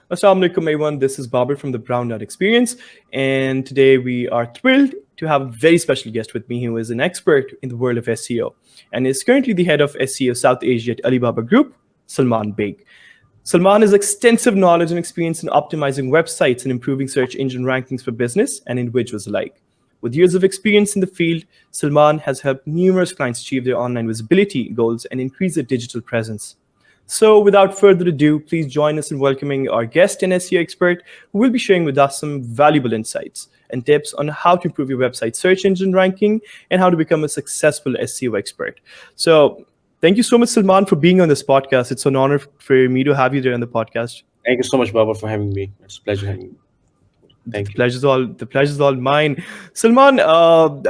Assalamu alaikum, everyone. This is Babar from the Brown Nut Experience, and today we are thrilled to have a very special guest with me who is an expert in the world of SEO and is currently the head of SEO South Asia at Alibaba Group, Salman Baig. Salman has extensive knowledge and experience in optimizing websites and improving search engine rankings for business and individuals alike. With years of experience in the field, Salman has helped numerous clients achieve their online visibility goals and increase their digital presence. So, without further ado, please join us in welcoming our guest and SEO expert who will be sharing with us some valuable insights and tips on how to improve your website search engine ranking and how to become a successful SEO expert. So, thank you so much, Salman, for being on this podcast. It's an honor for me to have you there on the podcast. Thank you so much, Baba, for having me. It's a pleasure having you. Thank you. The pleasure's all mine. Salman,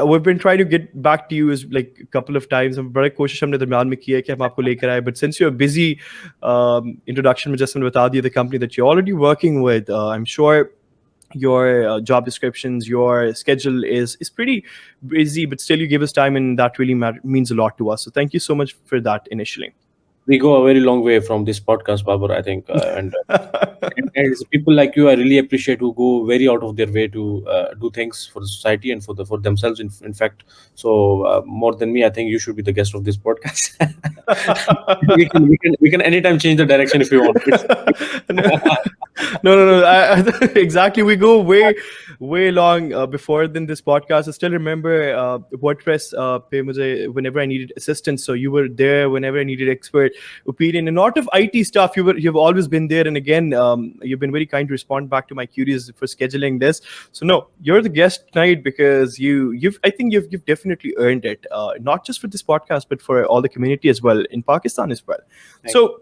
we've been trying to get back to you as like a couple of times. हम बड़ा कोशिश हमने दरमियान में किया है कि हम आपको लेकर आए. But since you're busy, introduction में just हमने बता दिया the company that you're already working with. I'm sure your job descriptions, your schedule is pretty busy, but still you give us time, and that really means a lot to us. So thank you so much for that initially. We go a very long way from this podcast, Babar, I think. And it's people like you, I really appreciate, who go very out of their way to do things for the society and for themselves. In fact, so more than me, I think you should be the guest of this podcast. we can anytime change the direction if you want. No. Exactly. We go way long before than this podcast. I still remember WordPress pe mujhe whenever I needed assistance. So you were there whenever I needed expert opinion, and not of IT stuff. You've always been there, and again, you've been very kind to respond back to my queries for scheduling this. So no, you're the guest tonight because I think you've definitely earned it, not just for this podcast but for all the community as well in Pakistan as well. So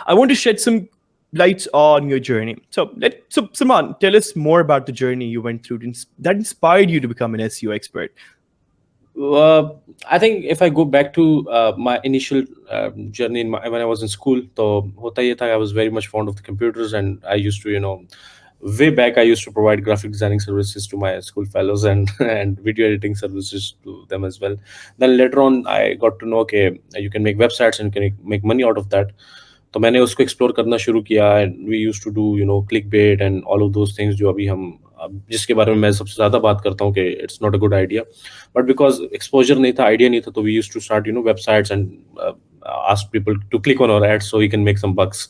I want to shed some lights on your journey. So Salman, tell us more about the journey you went through that inspired you to become an SEO expert. I think if I go back to my initial journey when I was in school, so hota ye tha, I was very much fond of the computers, and I used to, way back, I used to provide graphic designing services to my school fellows and and video editing services to them as well. Then later on, I got to know that you can make websites and you can make money out of that. तो मैंने उसको explore करना शुरू किया, and we used to do clickbait and all of those things जो अभी हम जिसके बारे में मैं सबसे ज़्यादा बात करता हूँ कि it's not a good idea, but because exposure नहीं था, आइडिया नहीं था, तो we used to start websites and ask people to click on our ads so we can make some bucks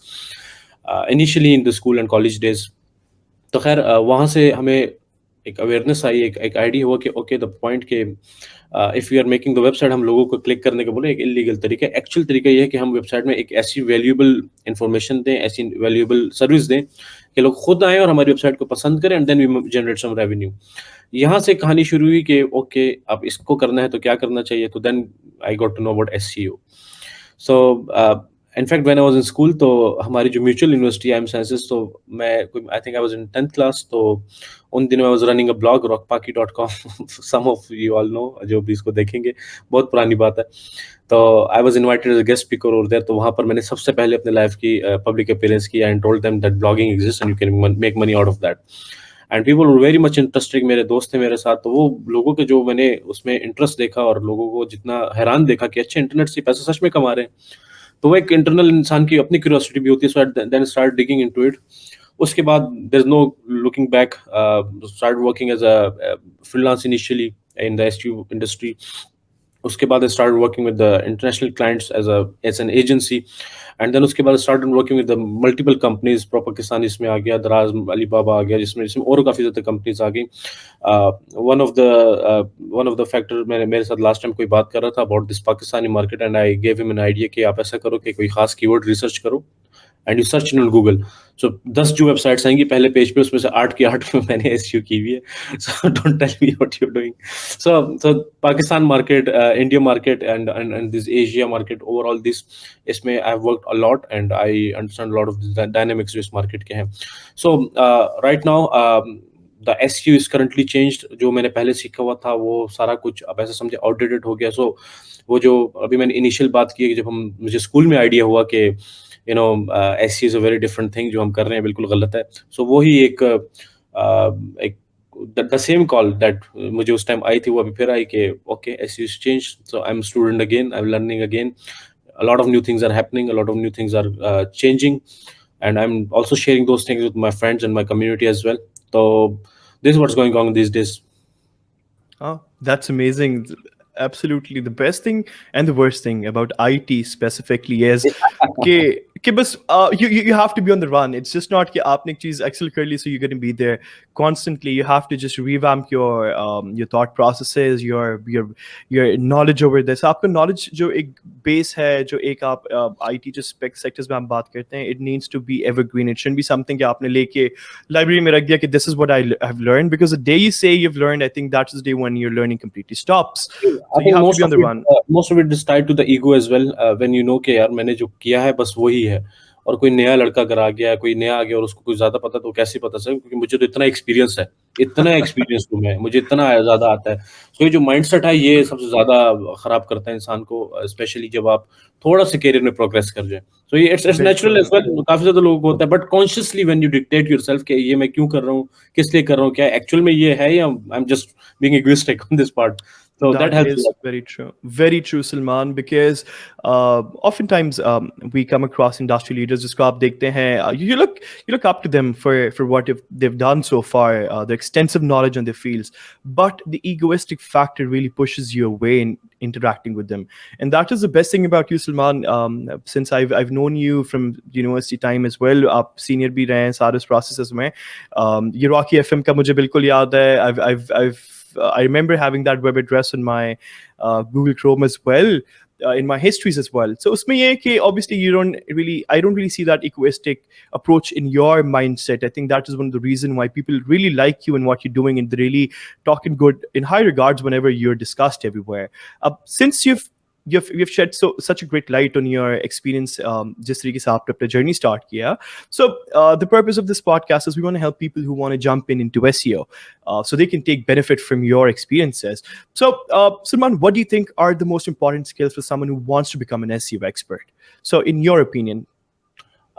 initially in the school and college days. तो खैर वहाँ से हमें एक अवेयरनेस आई, एक आइडिया हुआ कि ओके द पॉइंट के if you are making the website, हम लोगों को क्लिक करने के बोले एक इलीगल तरीका. एक्चुअल तरीका ये है कि हम वेबसाइट में एक ऐसी वैल्यूएबल इंफॉर्मेशन दें, ऐसी वैल्यूएबल सर्विस दें कि लोग खुद आएँ और हमारी वेबसाइट को पसंद करें, and then we generate some revenue. यहाँ से कहानी शुरू हुई कि ओके अब इसको करना है तो क्या करना चाहिए. तो then I got to know about SEO. So in fact when I was in school, तो हमारी जो म्यूचुअल यूनिवर्सिटी आई साइंसेस, तो मैं I think I was in 10th class, तो उन दिनों I was running a blog rockpaki.com. Some of you all know, जो भी इसको देखेंगे, बहुत पुरानी बात है. तो I was invited as a guest speaker over there. तो वहाँ पर मैंने सबसे पहले अपने लाइफ की पब्लिक अपीयरेंस की and told them that blogging exist and you can make money out of that. And people were very much interested. मेरे दोस्त थे मेरे साथ, तो वो लोगों के जो मैंने उसमें इंटरेस्ट देखा और लोगों को जितना हैरान देखा कि अच्छे इंटरनेट से पैसे सच में कमा रहे हैं, तो वो एक इंटरनल इंसान की अपनी क्यूरियोसिटी भी होती है. So then start digging into it. उसके बाद there is no looking back. Start working as a freelance initially in the SEO industry. उसके बाद start working with the international clients as an agency, and then उसके बाद start working with the multiple companies. Pro Pakistan इसमें आ गया, दराज, Alibaba आ गया, जिसमें और काफ़ी ज़्यादा कंपनीज आ गई. वन ऑफ द फैक्टर, मैंने मेरे साथ लास्ट टाइम कोई बात कर रहा था about this Pakistani market, and I gave him an idea कि आप ऐसा करो कि कोई खास कीवर्ड रिसर्च करो and you search in Google. So 10 जो वेबसाइट्स आएंगी पहले पेज पे, उसमें से 8 की 8 में मैंने SEO की हुई है. So don't tell me what you are doing. So Pakistan market, India market and this Asia market, overall this, इसमें I have worked a lot and I understand lot of the dynamics जो इस market के हैं. So right now the SEO is currently changed. जो मैंने पहले सीखा हुआ था वो सारा कुछ अब ऐसा समझे आउटडेटेड हो गया. सो वो जो अभी मैंने इनिशियल बात की है कि जब मुझे स्कूल में आइडिया हुआ कि SEO is a very different thing, जो हम कर रहे हैं बिल्कुल गलत है. सो वही एक द सेम कॉल दैट मुझे उस टाइम आई थी, वो अभी फिर आई कि okay SEO is change. So I am student again, I am learning again. A lot of new things are happening, a lot of new things are changing. and I'm also sharing those things with my friends and my community as well. So this is what's going on these days. Oh, that's amazing. Absolutely. The best thing and the worst thing about IT specifically is कि बस you have to be on the run. It's just not कि आपने एक चीज़ excel कर ली, so you're going to be there constantly. You have to just revamp your thought processes, your knowledge over this. आपका knowledge जो एक base है, जो एक आप IT जो spec sectors में हम बात करते हैं, it needs to be evergreen. It shouldn't be something कि आपने लेके library में रख दिया कि this is what have learned, because the day you say you've learned, I think that's the day when your learning completely stops. I So you think have to be on the run. most of it is tied to the ego as well. When you know कि यार मैंने जो किया है बस वही है, और कोई नया लड़का अगर आ गया, कोई नया आ गया और उसको कुछ ज्यादा पता, तो कैसे पता चले, क्योंकि मुझे तो इतना एक्सपीरियंस हूँ मैं, मुझे इतना ज्यादा आता है. सो ये जो माइंडसेट है ये सबसे ज्यादा खराब करता है इंसान को, स्पेशली जब आप थोड़ा सा करियर में प्रोग्रेस कर जाए. सो ये इट्स नेचुरल बिल्कुल. एज वेल, काफी ज्यादा लोगों को होता है, but consciously when you dictate yourself कि ये मैं क्यों कर रहा हूँ, किस लिए कर रहा हूँ, क्या एक्चुअल में ये है, या I am just being egoistic on this part. So that That helps a is lot. very true. Very true, Salman, because oftentimes we come across industry leaders जिसको आप देखते हैं, you look up to them for what if they've done so far, the extensive knowledge on their fields, but the egoistic factor really pushes you away in interacting with them. And that is the best thing about you, Salman. Since I've known you from university time as well, आप senior भी रहे हैं सारे इस processes में. ये Rocky FM का मुझे बिल्कुल याद है. I remember having that web address on my Google Chrome as well, in my histories as well. So उसमें ये है कि obviously I don't really see that egoistic approach in your mindset. I think that is one of the reason why people really like you and what you're doing, and they really talking good in high regards whenever you're discussed everywhere. Since you've shed such a great light on your experience, जिस तरीके से आपने अपना journey start किया. So the purpose of this podcast is we want to help people who want to jump into SEO, so they can take benefit from your experiences. So Salman, what do you think are the most important skills for someone who wants to become an SEO expert? So in your opinion.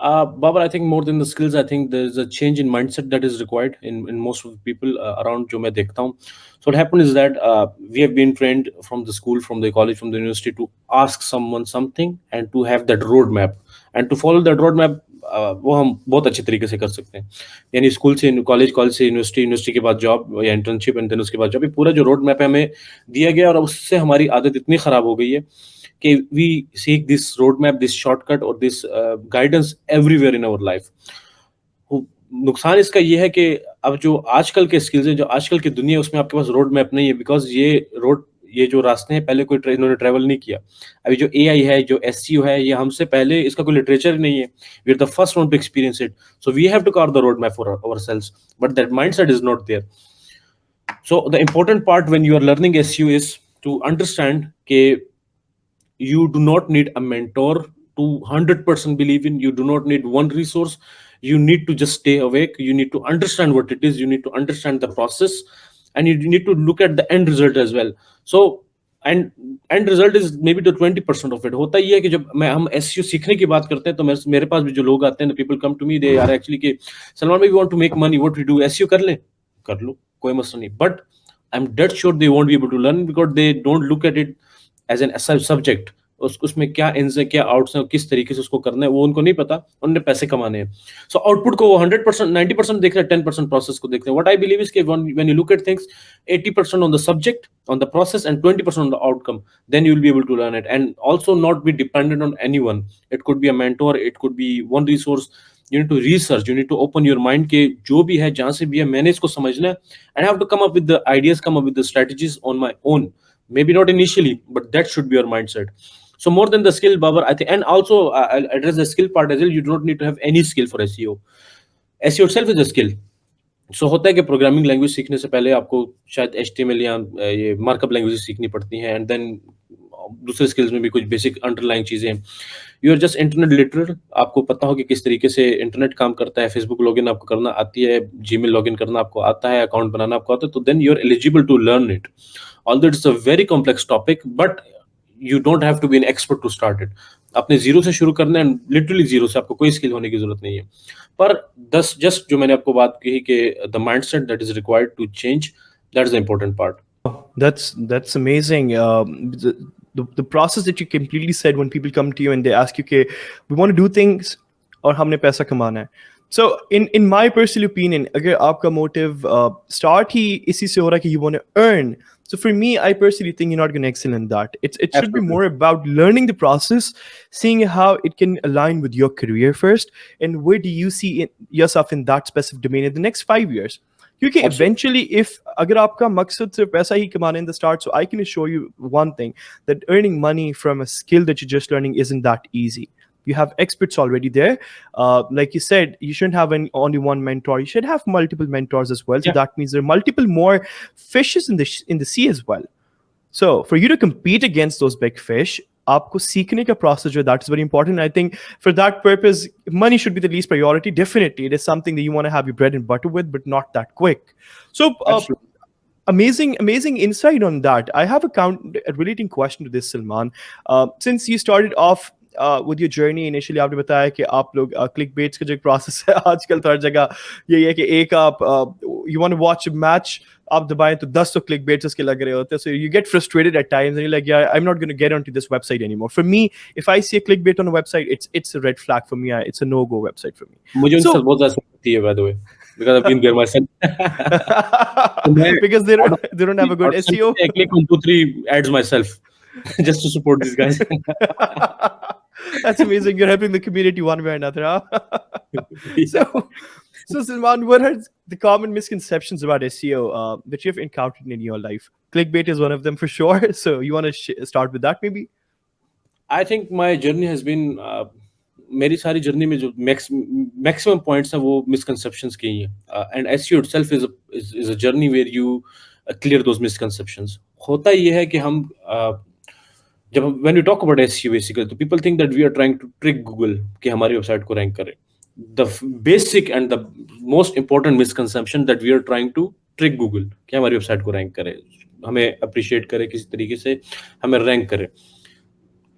Babar, I think more than the skills, I think there's a change in mindset that is required in most of the people around जो मैं देखता हूँ. So what happened is that we have been trained from the school, from the college, from the university to ask someone something and to have that roadmap and to follow that roadmap. वो हम बहुत अच्छे तरीके से कर सकते हैं. यानी स्कूल से कॉलेज, कॉलेज से यूनिवर्सिटी, यूनिवर्सिटी के बाद जॉब या इंटर्नशिप, एंड देन उसके बाद जॉब, ये पूरा जो रोड मैप है हमें दिया गया, और उससे हमारी आदत इतनी खराब हो गई है कि we seek this roadmap, this shortcut or this guidance everywhere in our life. नुकसान इसका ये है कि अब जो आजकल के स्किल्स हैं, जो आजकल की दुनिया है, उसमें आपके पास रोड मैप नहीं है, बिकॉज ये जो रास्ते हैं पहले कोई इन्होंने ट्रेवल नहीं किया. अभी जो एआई है, जो एसईओ है, ये हमसे पहले, इसका कोई लिटरेचर नहीं है. We are the first one to experience it, so we have to carve the road map for ourselves, but that mindset is not there. So the important part when you are learning SEO is to understand के you do not need a mentor to 100% believe in. You do not need one resource. You need to just stay awake. You need to understand what it is. You need to understand the process, and you need to look at the end result as well. So and end result is maybe the 20% of it. होता ही है कि जब हम SEO सीखने की बात करते हैं, तो मेरे पास भी जो लोग आते हैं, people come to me, they are actually कि सलमान भाई, we want to make money, what we do, SEO कर लें, कर लो, कोई मसला नहीं. But I'm dead sure they won't be able to learn because they don't look at it as an subject. उसमें क्या इन्स है, क्या आउट्स हैं, किस तरीके से उसको करना है, वो उनको नहीं पता. उन्हें पैसे कमाने हैं. सो आउटपुट को वो 100%, 90% देख रहे हैं, 10% प्रोसेस को देख रहे हैं. व्हाट आई बिलीव इज कि when you look at things 80% on the subject, on the process, and 20% on the outcome, then you will be able to learn it. And also not be dependent on anyone. It could be a mentor, it could be one resource. You need to research, you need to open your mind के जो भी है, जहां से भी है, मैंने इसको समझना है. And I have to come up with the ideas, come up with the strategies on my own. Maybe not initially, but that should be your mindset. So more than the skill, Babar, I think, and also I'll address the skill part as well. You do not need to have any skill for SEO. SEO itself is a skill. So होता है कि programming language सीखने से पहले आपको शायद HTML या ये मार्कअप लैंग्वेज सीखनी पड़ती हैं, एंड देन दूसरे स्किल्स में भी कुछ बेसिक अंडरलाइन चीजें. You are just internet literal. आपको पता हो कि किस तरीके से इंटरनेट काम करता है. फेसबुक लॉगिन आपको करना आती है, जीमेल लॉगिन करना आपको आता है, अकाउंट बनाना आपको आता है, तो then you are eligible to learn it. Although it's a very complex topic, but you don't have to be an expert to start it. अपने जीरो से शुरू करना है, लिटरली जीरो से. आपको कोई स्किल होने की जरूरत नहीं है. पर जस्ट जो मैंने आपको बात कही कि the mindset that is required to change, that is the important part. That's amazing. The process that you completely said when people come to you and they ask you, okay, we want to do things और हमने पैसा कमाना है. So in my personal opinion, अगर आपका motive start ही इसी से हो रहा है कि you want to earn, so for me, I personally think you're not going to excel in that. It should be Absolutely. more about learning the process, seeing how it can align with your career first, and where do you see yourself in that specific domain in the next 5 years. क्योंकि Absolutely. eventually, if अगर आपका मकसद सिर्फ पैसा ही कमाना in the start, so I can assure you one thing, that earning money from a skill that you're just learning isn't that easy. You have experts already there. Like you said, you shouldn't have only one mentor. You should have multiple mentors as well. So Yeah. that means there are multiple more fishes in the sea as well. So for you to compete against those big fish, आपको सीखने का process जो that is very important. I think for that purpose, money should be the least priority. Definitely, it is something that you want to have your bread and butter with, but not that quick. So Absolutely. amazing insight on that. I have a relating question to this, Salman. Since you started off with your journey initially, आपने बताया कि आप लोग click bets का जो process है आजकल तो हर जगह यही है कि एक आप you want to watch match, आप दबाएं तो 10 तो क्लिक बेट्स उसके लग रहे होते हैं. So you get frustrated at times and you like I am not going to get on to this website anymore. For me, if I see a click bet on a website, it's a red flag for me. It's a no go website for me. मुझे उनके So साथ बहुत ज़्यादा sympathy है, by the way, because I've been there myself. तो मैं because they out don't of they don't have a good SEO. sympathy, I click on 2-3 ads myself just to support these guys. That's amazing. You're helping the community one way or another. Huh? Yeah. So Salman, what are the common misconceptions about SEO that you've encountered in your life? Clickbait is one of them for sure. So you want to start with that, maybe? I think my journey has been मेरी सारी journey में जो maximum points हैं वो misconceptions के ही हैं, and SEO itself is a journey where you clear those misconceptions. होता ये है कि हम जब when you talk about SEO basically, तो people think that we are trying to trick Google कि हमारी वेबसाइट को रैंक करे. The basic and the most important misconception that we are trying to trick Google कि हमारी website को rank करे, हमें अप्रिशिएट करे, किसी तरीके से हमें रैंक करे.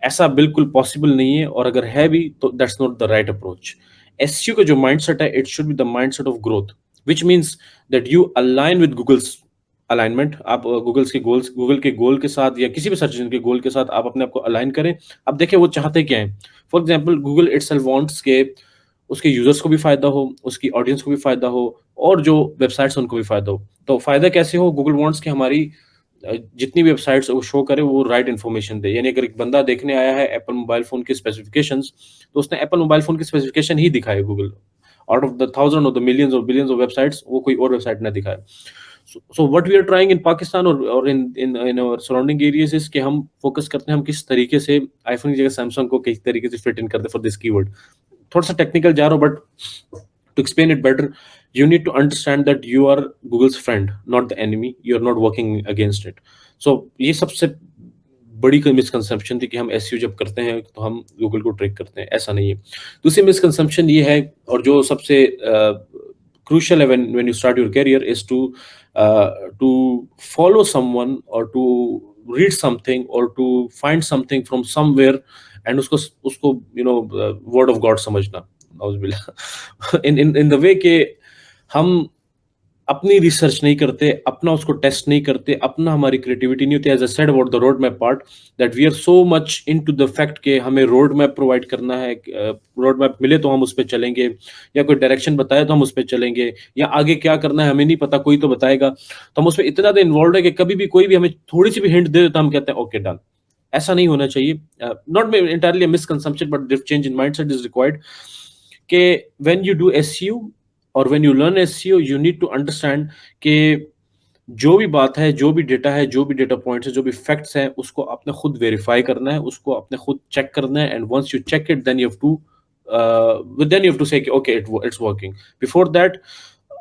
ऐसा बिल्कुल पॉसिबल नहीं है, और अगर है भी तो that's not the right approach. SEO का जो माइंडसेट है, it should be the mindset of growth, which means that you align with Google's alignment. आप गूगल के गोल के साथ या किसी भी सर्च इंजन के गोल के साथ आप अपने आप को अलाइन करें. अब देखिए वो चाहते क्या है. For example, Google itself wants के उसके यूजर्स को भी फायदा हो, उसकी ऑडियंस को भी फायदा हो, और जो वेबसाइट्स उनको भी फायदा हो. तो फायदा कैसे हो? गूगल वांट्स कि हमारी जितनी भी वेबसाइट्स वो शो करे वो राइट इन्फॉर्मेशन दे. यानी अगर एक बंदा देखने आया है एप्पल मोबाइल फोन के स्पेसिफिकेशंस, तो उसने एप्पल मोबाइल फोन के स्पेसिफिकेशन ही दिखाए Google. Out of the thousand और द मिलियंस और बिलियंस ऑफ वेबसाइट्स, वो कोई और वेबसाइट ना दिखाए. So what we are trying in Pakistan or in our surrounding areas is कि हम फोकस करते हैं हम किस तरीके से आईफोन की जगह सैमसंग को किस तरीके से फिट इन करते हैं फॉर दिस कीवर्ड. थोड़ा सा टेक्निकल जा रहा हूँ, but to explain it better, you need to understand that you are Google's friend, not the enemy. You are not working against it. So ये सबसे बड़ी मिसकंसेप्शन थी कि हम एसईओ जब करते हैं तो हम गूगल को ट्रैक करते हैं. ऐसा नहीं है. दूसरी मिसकंसेप्शन ये है, और जो सबसे crucial है when you start your career, is to follow someone or to read something or to find something from somewhere and उसको word of God समझना. इन द वे के हम अपनी रिसर्च नहीं करते, अपना उसको टेस्ट नहीं करते, अपना हमारी क्रिएटिविटी नहीं होती. As I said about the road map part, that we are so much into the fact के हमें रोड मैप प्रोवाइड करना है. रोड मैप मिले तो हम उस पर चलेंगे, या कोई डायरेक्शन बताए तो हम उस पर चलेंगे, या आगे क्या करना है हमें नहीं पता, कोई तो बताएगा. तो हम उसमें इतना ज़्यादा इन्वॉल्व है कि कभी भी कोई भी हमें थोड़ी सी भी हिंट दे देता हम कहते हैं ओके डन. ऐसा नहीं होना चाहिए. Not entirely a misconception, but change in mindset is required. कि when you do SEO और when you learn SEO, you need to understand कि जो भी बात है, जो भी डेटा है, जो भी डेटा पॉइंट्स है, जो भी फैक्ट्स हैं, उसको आपने खुद वेरीफाई करना है, उसको आपने खुद चेक करना है. And once you check it, then you have to say okay, it's working. Before that,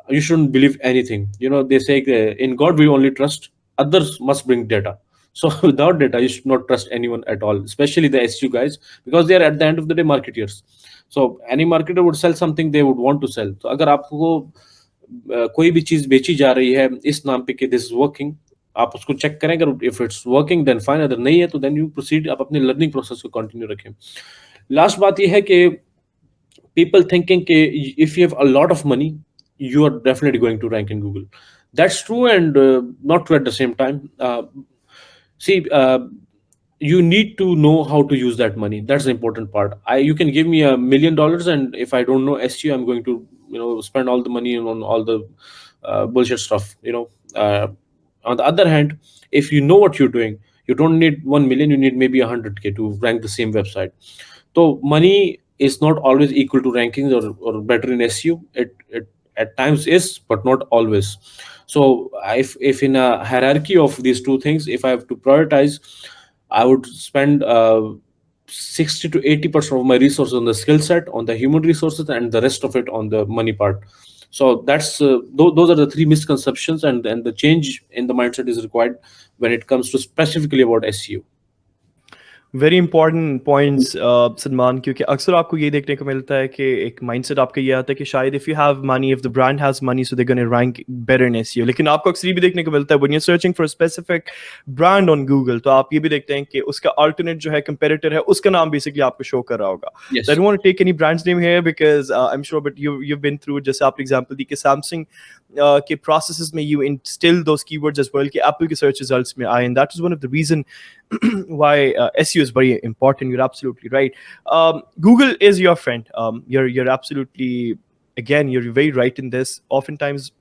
you shouldn't believe anything. They say in God we only trust, others must bring data. So without data, you should not trust anyone at all, especially the SEO guys, because they are at the end of the day marketeers. So any marketer would sell something they would want to sell. तो अगर आपको कोई भी चीज बेची जा रही है इस नाम पे कि दिस इज वर्किंग, आप उसको चेक करें. अगर if it's working then fine, अगर नहीं है तो देन यू प्रोसीड. आप अपने लर्निंग प्रोसेस को कंटिन्यू रखें. लास्ट बात ये है कि people thinking if you have a lot of money, you are definitely going to rank in Google. That's true and not true at the same time. See, you need to know how to use that money. That's the important part. You can give me $1 million, and if I don't know SEO, I'm going to spend all the money on all the bullshit stuff. On the other hand, if you know what you're doing, you don't need 1 million. You need maybe 100K to rank the same website. So money is not always equal to rankings or better in SEO. It at times is, but not always. So if in a hierarchy of these two things, if I have to prioritize, I would spend 60 to 80% of my resources on the skill set, on the human resources, and the rest of it on the money part. So that's those are the three misconceptions, and the change in the mindset is required when it comes to specifically about SEO. Very important points Salman, क्योंकि अक्सर आपको ये देखने को मिलता है कि एक माइंडसेट आपका ये आता है कि शायद if you have money, if the brand has money, so they gonna rank better in SEO. लेकिन आपको अक्सर ये भी देखने को मिलता है when you searching for specific brand on Google, तो आप ये भी देखते हैं कि उसका अल्टरनेट जो है कंपेटिटर है, उसका नाम बेसिकली आपको शो कर रहा होगा। Yes. So I don't want to take any brand's name here because I'm sure, but you've been through, जैसे आपने एग्जांपल दी कि सैमसंग के processes में you instill those keywords as well कि Apple के search results में आए, and that is one of the reason why SEO is very important. You're absolutely right. Google is your friend. You're absolutely, again, you're very right in this. Oftentimes,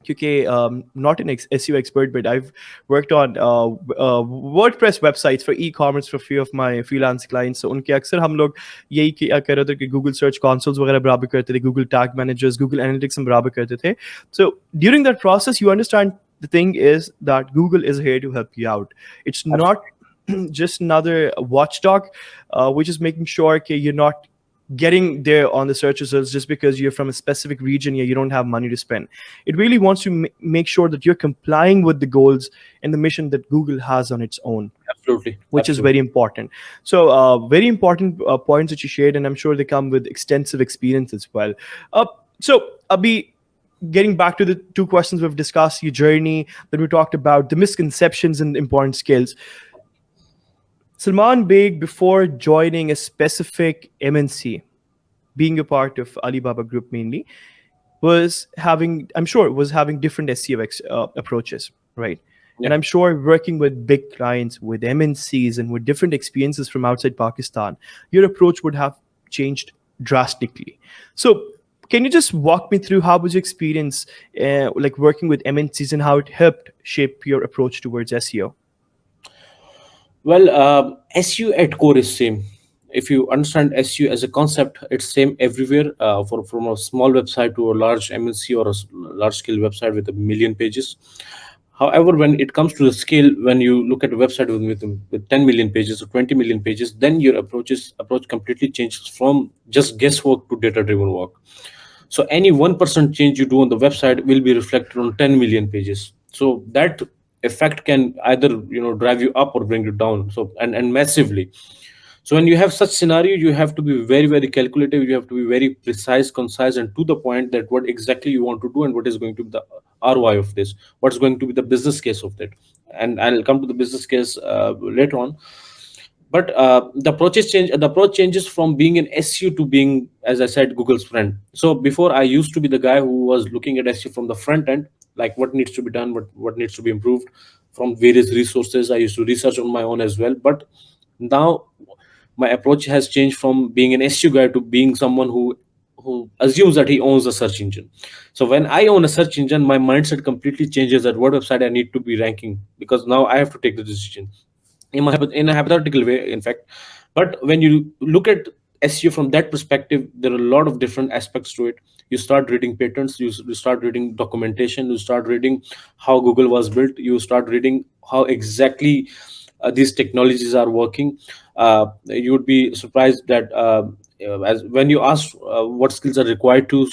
because not an SEO expert, but I've worked on WordPress websites for e-commerce for a few of my freelance clients. So उनके अक्सर हम लोग यही किया कर रहे थे कि Google Search Consoles वगैरह बराबर करते थे, Google Tag Managers, Google Analytics हम बराबर करते थे. So during that process, you understand the thing is that Google is here to help you out. It's not just another watchdog, which is making sure okay, you're not getting there on the search results just because you're from a specific region, you don't have money to spend. It really wants to make sure that you're complying with the goals and the mission that Google has on its own, Absolutely. which is very important. So very important points that you shared, and I'm sure they come with extensive experience as well. So Abhi, getting back to the two questions we've discussed, your journey, then we talked about the misconceptions and important skills. Salman Baig, before joining a specific MNC, being a part of Alibaba Group mainly, was having, I'm sure, was having different SEO approaches, right? Yeah. And I'm sure working with big clients, with MNCs, and with different experiences from outside Pakistan, your approach would have changed drastically. So, can you just walk me through how was your experience, like working with MNCs, and how it helped shape your approach towards SEO? Well, SEO at core is same. If you understand SEO as a concept, it's same everywhere. From a small website to a large MNC or a large scale website with a million pages. However, when it comes to the scale, when you look at a website with 10 million pages or 20 million pages, then your approach completely changes from just guesswork to data driven work. So any 1% change you do on the website will be reflected on 10 million pages. So that effect can either drive you up or bring you down, so and massively. So when you have such scenario, you have to be very, very calculative. You have to be very precise, concise, and to the point that what exactly you want to do and what is going to be the ROI of this, what's going to be the business case of that. And I'll come to the business case later on. But the approach changes from being an SEO to being, as I said, Google's friend. So before, I used to be the guy who was looking at SEO from the front end, like what needs to be done, what needs to be improved from various resources. I used to research on my own as well. But now my approach has changed from being an SEO guy to being someone who assumes that he owns a search engine. So when I own a search engine, my mindset completely changes at what website I need to be ranking, because now I have to take the decision in a hypothetical way, in fact. But when you look at SEO from that perspective, there are a lot of different aspects to it. You start reading patents, you start reading documentation, you start reading how Google was built, you start reading how exactly these technologies are working. You would be surprised that as when you ask what skills are required to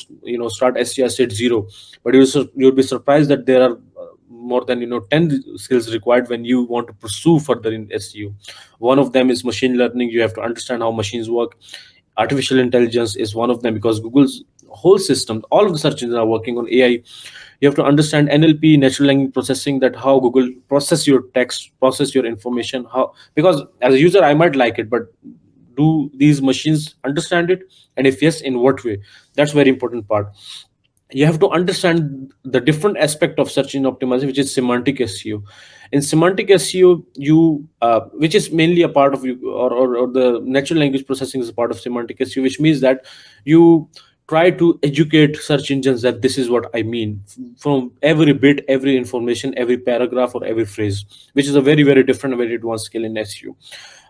start SEO, I said zero, but you'll be surprised that there are more than 10 skills required when you want to pursue further in SEO. One of them is machine learning. You have to understand how machines work. Artificial intelligence is one of them, because Google's whole system, all of the search engines are working on AI. You have to understand NLP, natural language processing, that how Google process your text, process your information, how, because as a user I might like it, but do these machines understand it, and if yes, in what way? That's very important part. You have to understand the different aspect of search engine optimization, which is semantic SEO. In semantic SEO, which is mainly a part of you, or the natural language processing is a part of semantic SEO, which means that you try to educate search engines that this is what I mean, from every bit, every information, every paragraph, or every phrase, which is a very, very different, very advanced skill in SEO.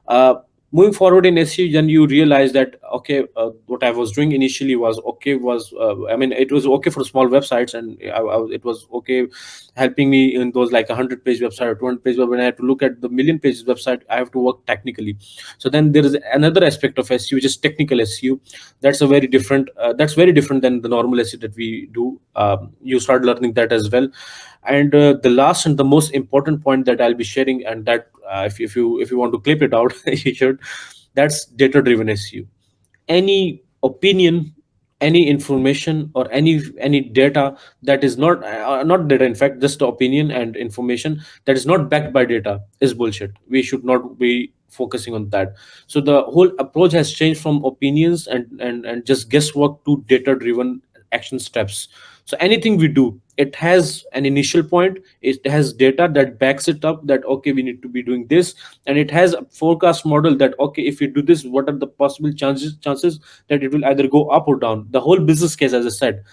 uh, Moving forward in SEO, then you realize that okay, what I was doing initially was okay, was I mean, it was okay for small websites, and it was okay helping me in those like 100-page website or 200-page. But when I have to look at the million pages website, I have to work technically. So then there is another aspect of SEO, which is technical SEO. That's very different than the normal SEO that we do. You start learning that as well. And the last and the most important point that I'll be sharing, and that if you want to clip it out, you should. That's data driven SEO. Any opinion, any information, or any data that is not data, in fact just opinion and information that is not backed by data, is bullshit. We should not be focusing on that. So the whole approach has changed from opinions and just guesswork to data driven action steps. So anything we do, it has an initial point, it has data that backs it up, that okay, we need to be doing this, and it has a forecast model that okay, if you do this, what are the possible chances that it will either go up or down. The whole business case, as I said,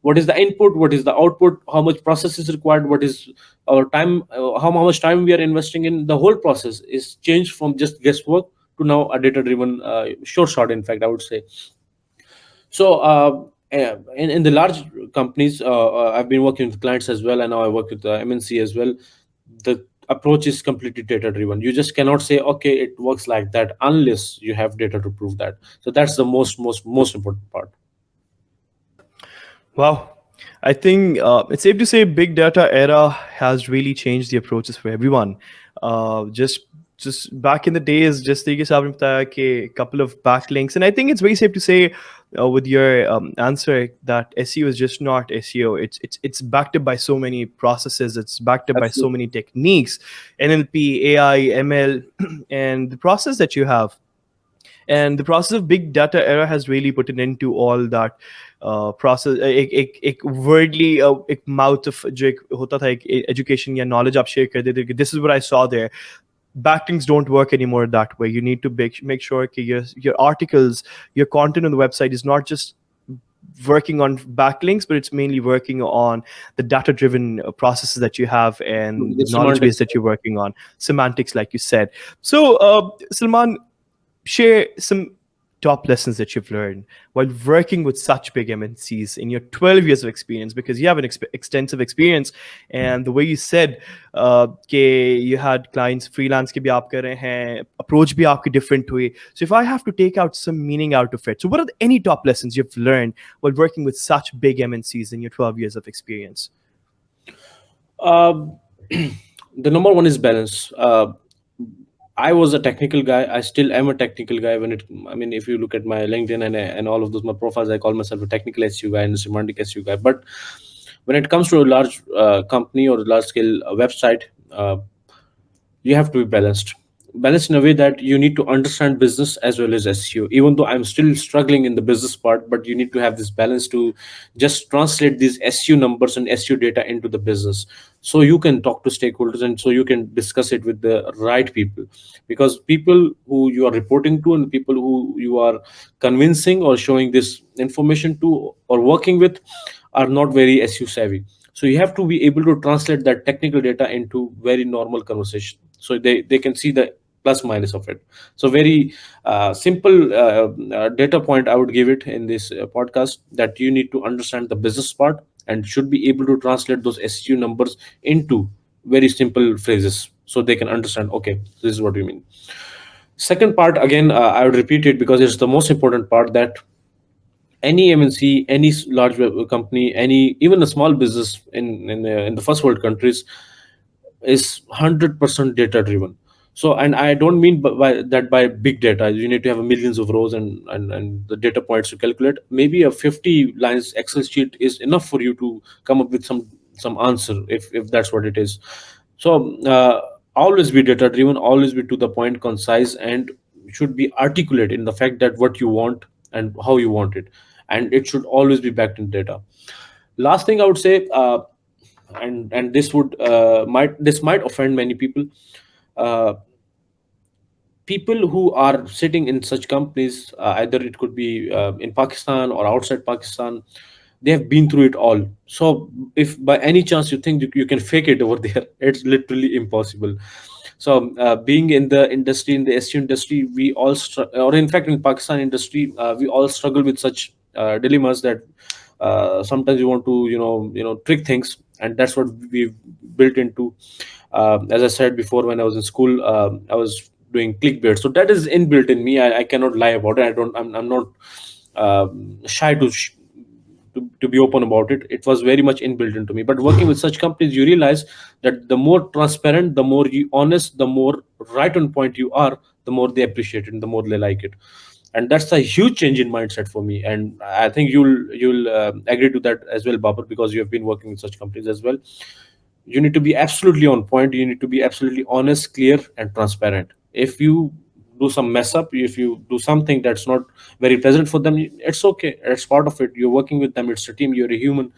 what is the input, what is the output, how much process is required, what is our time, how much time we are investing in. The whole process is changed from just guesswork to now a data driven sure shot, in fact, I would say. So in the large companies, I've been working with clients as well, and now I work with MNC as well. The approach is completely data driven. You just cannot say okay, it works like that, unless you have data to prove that. So that's the most important part. Wow. I think it's safe to say big data era has really changed the approaches for everyone. Just back in the days, just like आपने बताया कि a couple of backlinks, and I think it's very safe to say with your answer that SEO is just not SEO. It's backed up by so many processes. It's backed up by so Absolutely. many techniques, NLP, AI, ML, and the process that you have. And the process of big data era has really put an end to all that process. एक wordly एक mouth of जो एक होता था एक education या knowledge आप share कर देते थे, this is what I saw there. Backlinks don't work anymore that way. You need to make sure that your articles, your content on the website is not just working on backlinks, but it's mainly working on the data driven processes that you have and the The knowledge semantics. base that you're working on, semantics like you said. So Salman, share some top lessons that you've learned while working with such big MNCs in your 12 years of experience, because you have an extensive experience. And the way you said you had clients freelance ke bhi aap kar rahe hain, approach bhi aapki different hui. So if I have to take out some meaning out of it, so what are any top lessons you've learned while working with such big MNCs in your 12 years of experience? uh, the number one is balance. I was a technical guy. I still am a technical guy. I mean, if you look at my LinkedIn and all of those my profiles, I call myself a technical SEO guy and a semantic SEO guy. But when it comes to a large company or a large scale website, you have to be balanced in a way that you need to understand business as well as SEO. Even though I'm still struggling in the business part, but you need to have this balance to just translate these SEO numbers and SEO data into the business, so you can talk to stakeholders and so you can discuss it with the right people. Because people who you are reporting to and people who you are convincing or showing this information to or working with are not very SEO savvy. So you have to be able to translate that technical data into very normal conversation, so they can see the plus minus of it. So very simple data point I would give it in this podcast, that you need to understand the business part and should be able to translate those SEO numbers into very simple phrases so they can understand okay, this is what you mean. Second part, again, I would repeat it because it's the most important part, that any MNC, any large company, any even a small business in the first world countries is 100% data driven. So, and I don't mean by that by big data you need to have millions of rows and the data points to calculate. Maybe a 50 lines Excel sheet is enough for you to come up with some answer, if that's what it is. So always be data driven, always be to the point, concise, and should be articulate in the fact that what you want and how you want it, and it should always be backed in data. Last thing I would say, and this might offend many people. uh, People who are sitting in such companies, either it could be in Pakistan or outside Pakistan, they have been through it all. So if by any chance you think you can fake it over there, it's literally impossible. So being in the industry, in the SEO industry, we all or in fact in Pakistan industry, we all struggle with such dilemmas that sometimes you want to trick things, and that's what we've built into. As I said before, when I was in school, I was doing clickbait, so that is inbuilt in me. I cannot lie about it. I'm not shy to be open about it. It was very much inbuilt into me. But working with such companies, you realize that the more transparent, the more you honest, the more right on point you are, the more they appreciate it and the more they like it. And that's a huge change in mindset for me, and I think you'll agree to that as well, Babar, because you have been working with such companies as well. You need to be absolutely on point, you need to be absolutely honest, clear and transparent. If you do some mess up, if you do something that's not very pleasant for them, it's okay, it's part of it. You're working with them, it's a team, you're a human.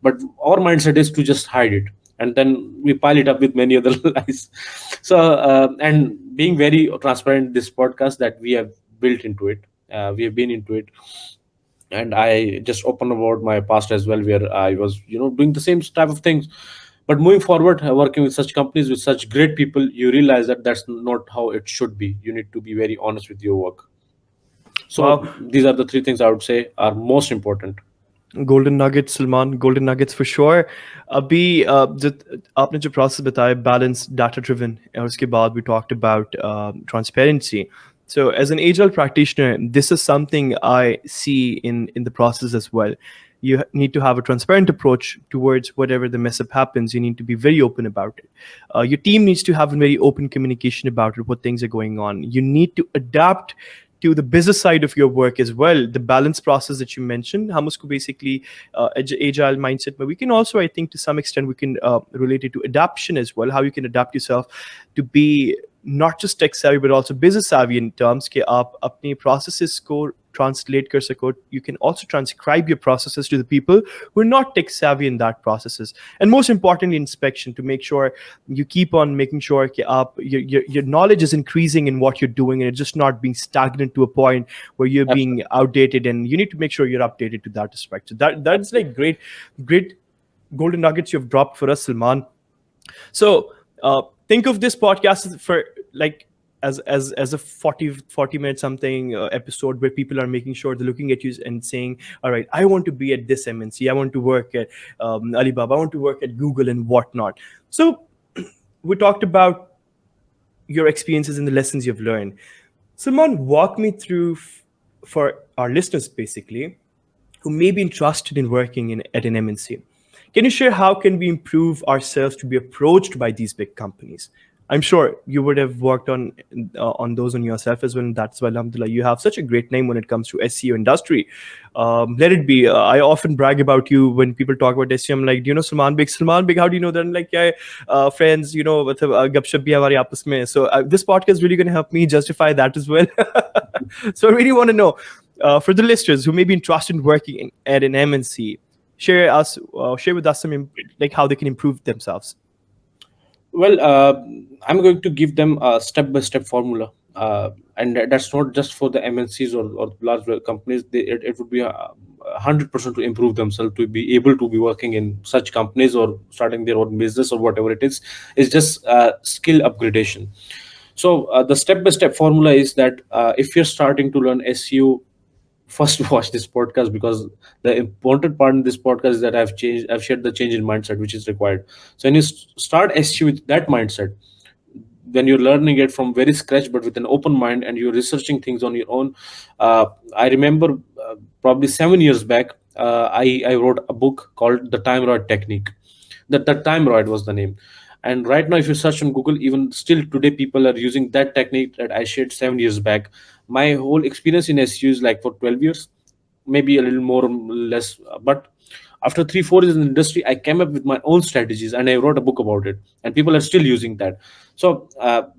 But our mindset is to just hide it, and then we pile it up with many other lies. So and being very transparent, this podcast that we have built into it, we have been into it, and I just open about my past as well, where I was doing the same type of things. But moving forward, working with such companies, with such great people, you realize that that's not how it should be. You need to be very honest with your work. So Wow. these are the three things I would say are most important. Golden nuggets Salman, golden nuggets for sure. अभी जो आपने जो process बताया balance data driven, और उसके बाद we talked about transparency. So as an agile practitioner, this is something I see in the process as well. You need to have a transparent approach towards whatever the mess up happens. You need to be very open about it. Your team needs to have a very open communication about it, what things are going on. You need to adapt to the business side of your work as well. The balance process that you mentioned, how much basically agile mindset, but we can also, I think, to some extent, we can relate it to adaptation as well. How you can adapt yourself to be not just tech savvy but also business savvy in terms के आप अपने processes को translate कर सको. You can also transcribe your processes to the people who are not tech savvy in that processes. And most importantly, inspection, to make sure you keep on making sure कि आप your knowledge is increasing in what you're doing and it's just not being stagnant to a point where you're being Absolutely. outdated, and you need to make sure you're updated to that respect. So that's like great golden nuggets you've dropped for us, Salman. So think of this podcast for like as a 40 minute something episode where people are making sure they're looking at you and saying, all right, I want to be at this MNC, I want to work at Alibaba, I want to work at Google and whatnot. So we talked about your experiences and the lessons you've learned. Salman, walk me through for our listeners basically who may be interested in working at an MNC. Can you share how can we improve ourselves to be approached by these big companies? I'm sure you would have worked on those on yourself as well, and that's why, alhamdulillah, you have such a great name when it comes to SEO industry. Let it be. I often brag about you when people talk about SEO. I'm like, do you know Salman Baig? Salman Baig, how do you know that? I'm like, yeah, friends, gupshup bhi hamari aapas mein. So this podcast is really going to help me justify that as well. So I really want to know, for the listeners who may be interested in working at an MNC, share with us some like how they can improve themselves. Well, I'm going to give them a step-by-step formula, and that's not just for the MNCs or large companies. It would be 100% to improve themselves, to be able to be working in such companies or starting their own business or whatever it is. It's just skill upgradation. So the step-by-step formula is that if you're starting to learn SEO, first watch this podcast, because the important part in this podcast is that I've shared the change in mindset which is required. So when you start SEO with that mindset, when you're learning it from very scratch but with an open mind and you're researching things on your own. I remember probably 7 years back, I wrote a book called The Time Roid Technique. The Time Roid was the name. And right now, if you search on Google, even still today, people are using that technique that I shared 7 years back. My whole experience in SEO is like for 12 years, maybe a little more or less. But after 3 4 years in the industry, I came up with my own strategies and I wrote a book about it, and people are still using that. So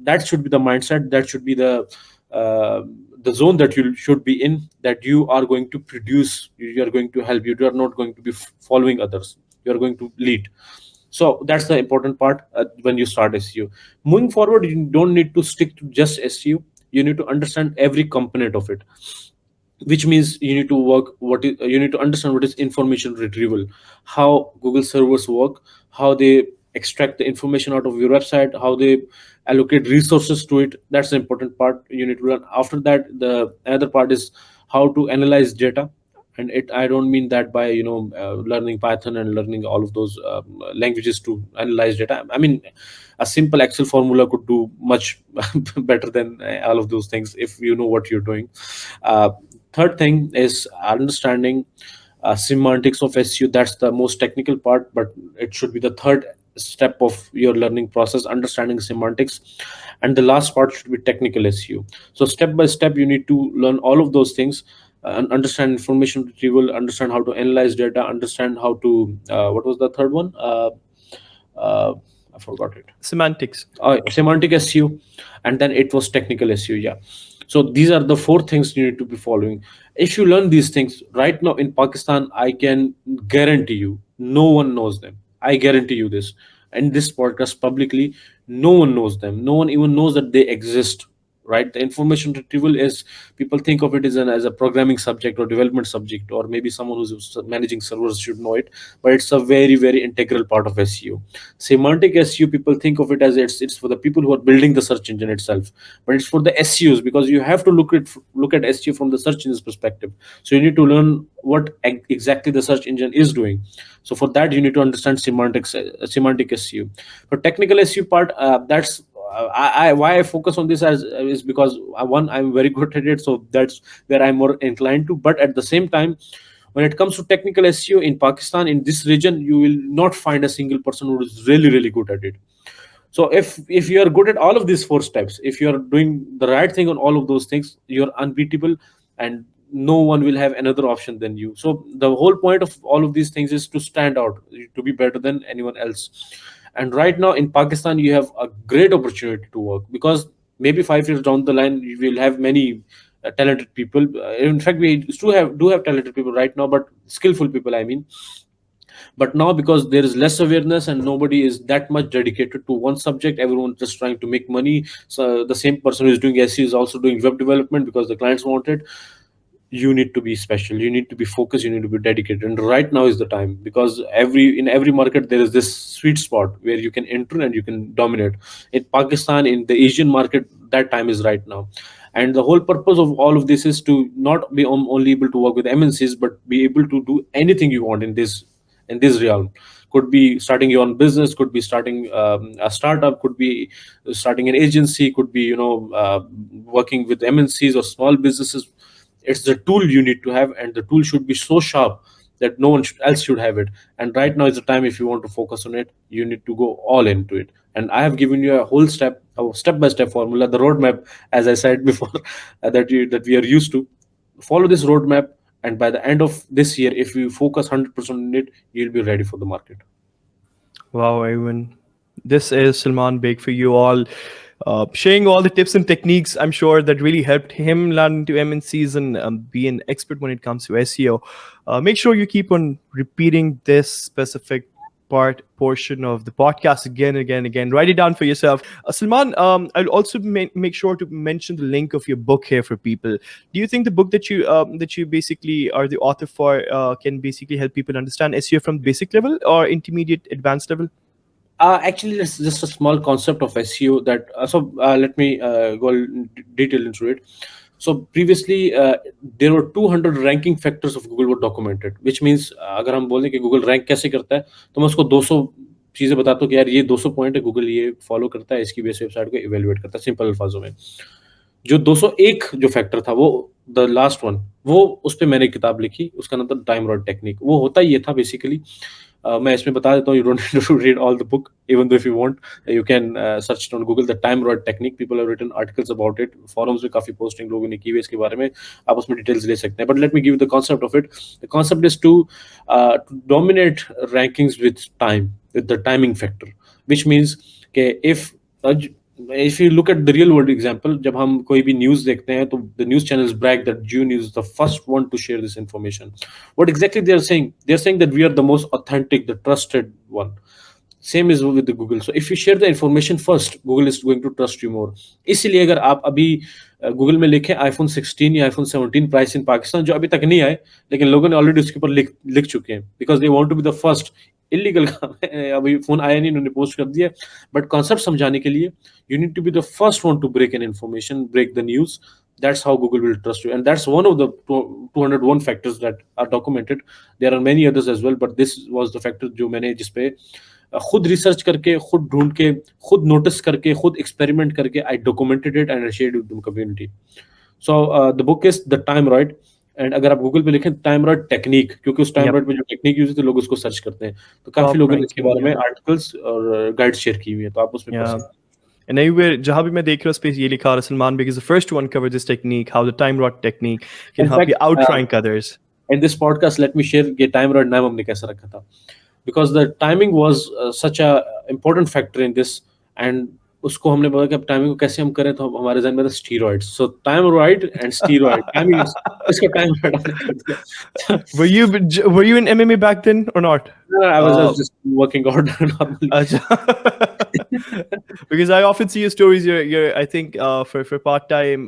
that should be the mindset, that should be uh, the zone that you should be in, that you are going to produce, you are going to help, you are not going to be following others, you are going to lead. So that's the important part when you start SEO. Moving forward, you don't need to stick to just SEO. You need to understand every component of it, which means you need to you need to understand what is information retrieval, how Google servers work, how they extract the information out of your website, how they allocate resources to it. That's the important part you need to learn. After that, the other part is how to analyze data. And it, I don't mean that by learning Python and learning all of those languages to analyze data. I mean, a simple Excel formula could do much better than all of those things if you know what you're doing. uh, Third thing is understanding semantics of SEO. That's the most technical part, but it should be the third step of your learning process, understanding semantics. And the last part should be technical SEO. So step by step, you need to learn all of those things, and understand information retrieval, understand how to analyze data, understand how to what was the third one? Uh, I forgot it. Semantics. Semantic SEO, and then it was technical SEO. Yeah. So these are the four things you need to be following. If you learn these things right now in Pakistan, I can guarantee you, no one knows them. I guarantee you this. And this podcast publicly, no one knows them. No one even knows that they exist. Right? The information retrieval is, people think of it as a programming subject or development subject, or maybe someone who's managing servers should know it, but it's a very, very integral part of SEO. Semantic SEO, people think of it as it's for the people who are building the search engine itself, but it's for the SEOs, because you have to look at SEO from the search engine's perspective. So you need to learn what exactly the search engine is doing. So for that, you need to understand semantic SEO. For technical SEO part, that's why I focus on this as is because one, I'm very good at it, so that's where I'm more inclined to. But at the same time, when it comes to technical SEO in Pakistan, in this region, you will not find a single person who is really, really good at it. So if you are good at all of these four steps, if you are doing the right thing on all of those things, you're unbeatable, and no one will have another option than you. So the whole point of all of these things is to stand out, to be better than anyone else. And right now in Pakistan, you have a great opportunity to work, because maybe 5 years down the line, you will have many talented people. In fact, we do have talented people right now, but skillful people, I mean. But now, because there is less awareness and nobody is that much dedicated to one subject, everyone just trying to make money. So the same person who is doing SEO is also doing web development because the clients want it. You need to be special, you need to be focused, you need to be dedicated, and right now is the time, because every market there is this sweet spot where you can enter and you can dominate. In Pakistan, in the Asian market, that time is right now. And the whole purpose of all of this is to not be only able to work with MNCs, but be able to do anything you want in this realm. Could be starting your own business, could be starting a startup, could be starting an agency, could be working with MNCs or small businesses. It's the tool you need to have, and the tool should be so sharp that no one else should have it. And right now is the time, if you want to focus on it, you need to go all into it. And I have given you a step by step formula, the roadmap, as I said before, that we are used to. Follow this roadmap, and by the end of this year, if you focus 100% on it, you'll be ready for the market. Wow, everyone. This is Salman Baig for you all, sharing all the tips and techniques. I'm sure that really helped him learn to MNCs and be an expert when it comes to SEO. Make sure you keep on repeating this specific portion of the podcast again and again and again. Write it down for yourself. Salman, I'll also make sure to mention the link of your book here for people. Do you think the book that you basically are the author for can basically help people understand SEO from basic level or intermediate advanced level? Actually, it's just a small concept of SEO that. Let me go detail into it. So previously, there were 200 ranking factors of Google were documented, which means अगर हम बोलें कि Google rank कैसे करता है, तो मैं उसको 200 चीजें बताता हूँ कि यार ये 200 पॉइंट है, Google ये फॉलो करता है, इसकी बेस वेबसाइट को इवेलुएट करता है, सिंपल अल्फाजों में. जो 201 जो फैक्टर था, वो द लास्ट वन, वो उस पे मैंने किताब लिखी, उसका नाम था टाइम रॉड टेक्निक. वो होता ये था बेसिकली. मैं इसमें बता देता हूँ, you don't need to read all the book, even though if you want you can search on Google the time rod technique. People have written articles about it, forums में काफी पोस्टिंग लोगों ने की हुई इसके बारे में, आप उसमें डिटेल्स ले सकते हैं. But let me give the concept of it. The concept is to dominate rankings with time, with the timing factor, which means कि if you look at the real world example, जब हम कोई भी news देखते हैं, तो the news channels brag that Jew News is the first one to share this information. What exactly they are saying? They are saying that we are the most authentic, the trusted one. Same is with the Google. So if you share the information first, Google is going to trust you more. इसलिए अगर आप अभी Google में लिखें iPhone 16 या iPhone 17 price in Pakistan, जो अभी तक नहीं आए, लेकिन लोगों ने ऑलरेडी उसके ऊपर लिख लिख चुके हैं, because they want to be the first. Illegal काम है, अभी फोन आया नहीं, उन्होंने पोस्ट कर दिया, बट कॉन्सेप्ट समझाने के लिए you need to be the first one to break an information, break the news. That's how Google will trust you, and that's one of the 201 factors that are documented. There are many others as well, but this was the factor जो मैंने जिस पे खुद research करके, खुद ढूंढ के, खुद नोटिस करके, खुद एक्सपेरिमेंट करके I documented it and I shared with the community. So the book is the Timeroid. And अगर आप गूगल पे लिखें टाइमरॉइड टेक्निक, क्योंकि उस Yep. टाइमरॉइड में जो टेक्निक यूज होती है लोग उसको सर्च करते हैं, तो काफी Top लोगों ने इसके ranking. बारे में Yeah. आर्टिकल्स और गाइड शेयर की हुई है, तो आप उसमें पढ़ Yeah. सकते And anywhere, जहाँ भी मैं देख रहा हूँ space ये लिखा है, Salman Baig is the first one cover this technique, how the time rot technique हैं. can In help fact, you outrank others. in this podcast, let me share ये टाइमरॉइड नाम हमने कैसे रखा था, because the timing was such a important factor in this. And उसको हमने बोला कि अब टाइमिंग को कैसे हम करें, तो हमारे जहन में था steroid. So Timeroid and steroid timing, इसको टाइमरॉइड हमने कर दिया. Were you in MMA back then or not? I was just working out normally. Acha. Because I often see your stories. You're I think for part time,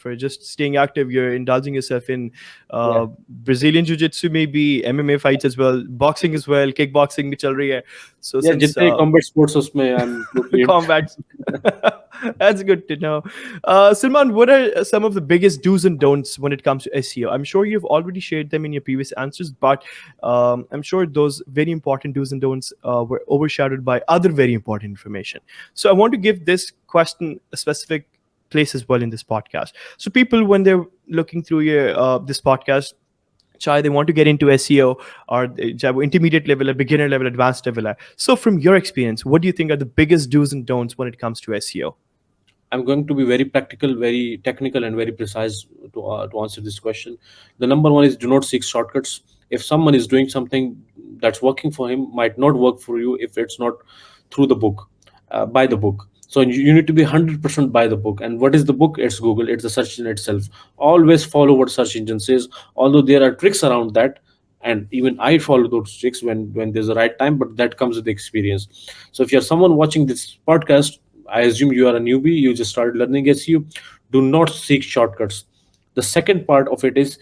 for just staying active, you're indulging yourself in Yeah. Brazilian Jiu Jitsu, maybe MMA fights as well, boxing as well, kickboxing भी चल रही है. So Yeah, since जितने combat sports उसमें I'm totally combat. That's good to know. Salman, what are some of the biggest do's and don'ts when it comes to SEO? I'm sure you've already shared them in your previous answers, but I'm sure those very important do's and don'ts were overshadowed by other very important information. So I want to give this question a specific place as well in this podcast. So people, when they're looking through your this podcast, चाहे they want to get into SEO or चाहे वो intermediate level, a beginner level, advanced level है. So from your experience, what do you think are the biggest do's and don'ts when it comes to SEO? I'm going to be very practical, very technical, and very precise to answer this question. The number one is do not seek shortcuts. If someone is doing something that's working for him, might not work for you if it's not through the book, by the book. So you need to be 100% by the book. And what is the book? It's Google. It's the search engine itself. Always follow what search engine says. Although there are tricks around that, and even I follow those tricks when there's a right time, but that comes with experience. So if you're someone watching this podcast, I assume you are a newbie, you just started learning SEO, do not seek shortcuts. The second part of it is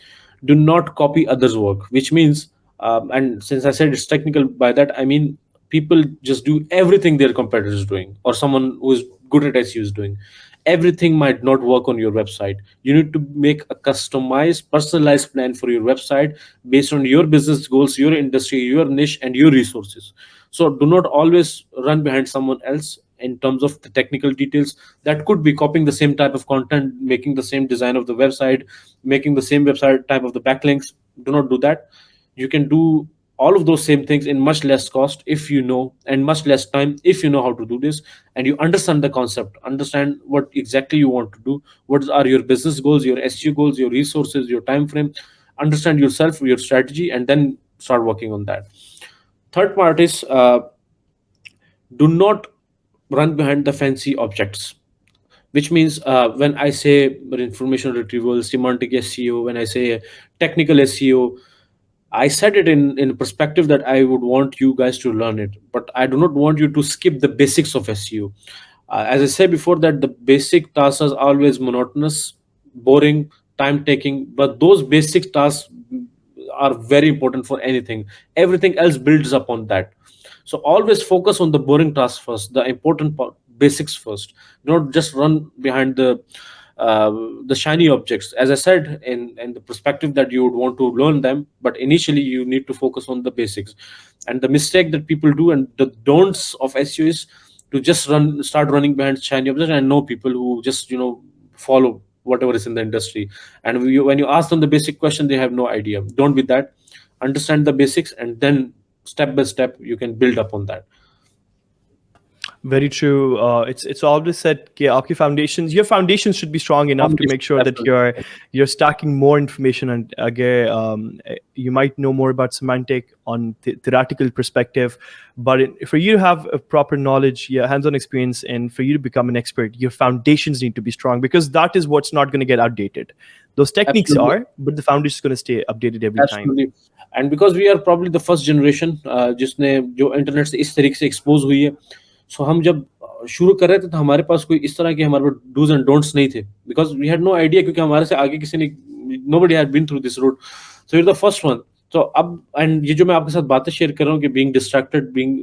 do not copy others' work, which means, and since I said it's technical, by that I mean people just do everything their competitors is doing, or someone who is good at SEO is doing. Everything might not work on your website. You need to make a customized, personalized plan for your website based on your business goals, your industry, your niche, and your resources. So do not always run behind someone else in terms of the technical details. That could be copying the same type of content, making the same design of the website, making the same website type of the backlinks. Do not do that. You can do all of those same things in much less cost if you know, and much less time if you know how to do this, and you understand the concept, understand what exactly you want to do, what are your business goals, your SEO goals, your resources, your time frame, understand yourself, your strategy, and then start working on that. Third part is do not run behind the fancy objects, which means when I say information retrieval, semantic SEO, when I say technical SEO, I said it in perspective that I would want you guys to learn it, but I do not want you to skip the basics of SEO. As I said before, that the basic tasks are always monotonous, boring, time taking, but those basic tasks are very important for anything. Everything else builds upon that. So always focus on the boring tasks first, the important part, basics first. Don't just run behind the shiny objects. As I said, in the perspective that you would want to learn them, but initially you need to focus on the basics. And the mistake that people do, and the don'ts of SEO, is to just start running behind shiny objects. And know people who just follow whatever is in the industry, and when you ask them the basic question, they have no idea. Don't be that. Understand the basics, and then step by step you can build up on that. Very true. It's always said कि आपकी foundations, your foundations should be strong enough to make Foundation, sure that absolutely. you're stacking more information. And again, you might know more about semantic on theoretical perspective, but for you to have a proper knowledge, yeah, hands-on experience, and for you to become an expert, your foundations need to be strong, because that is what's not going to get outdated. Those techniques Absolutely. are, but the foundation is going to stay updated every time. Absolutely. And because we are probably the first generation जिसने जो internet से इस तरीके से expose हुई है, सो हम जब शुरू कर रहे थे तो हमारे पास कोई इस तरह के हमारे पास डूज एंड डोंट्स नहीं थे, because we had no idea, क्योंकि हमारे से आगे किसी ने, nobody had been through this road, so you are the first one. तो अब एंड ये जो मैं आपके साथ बातें शेयर कर रहा हूँ कि being distracted, being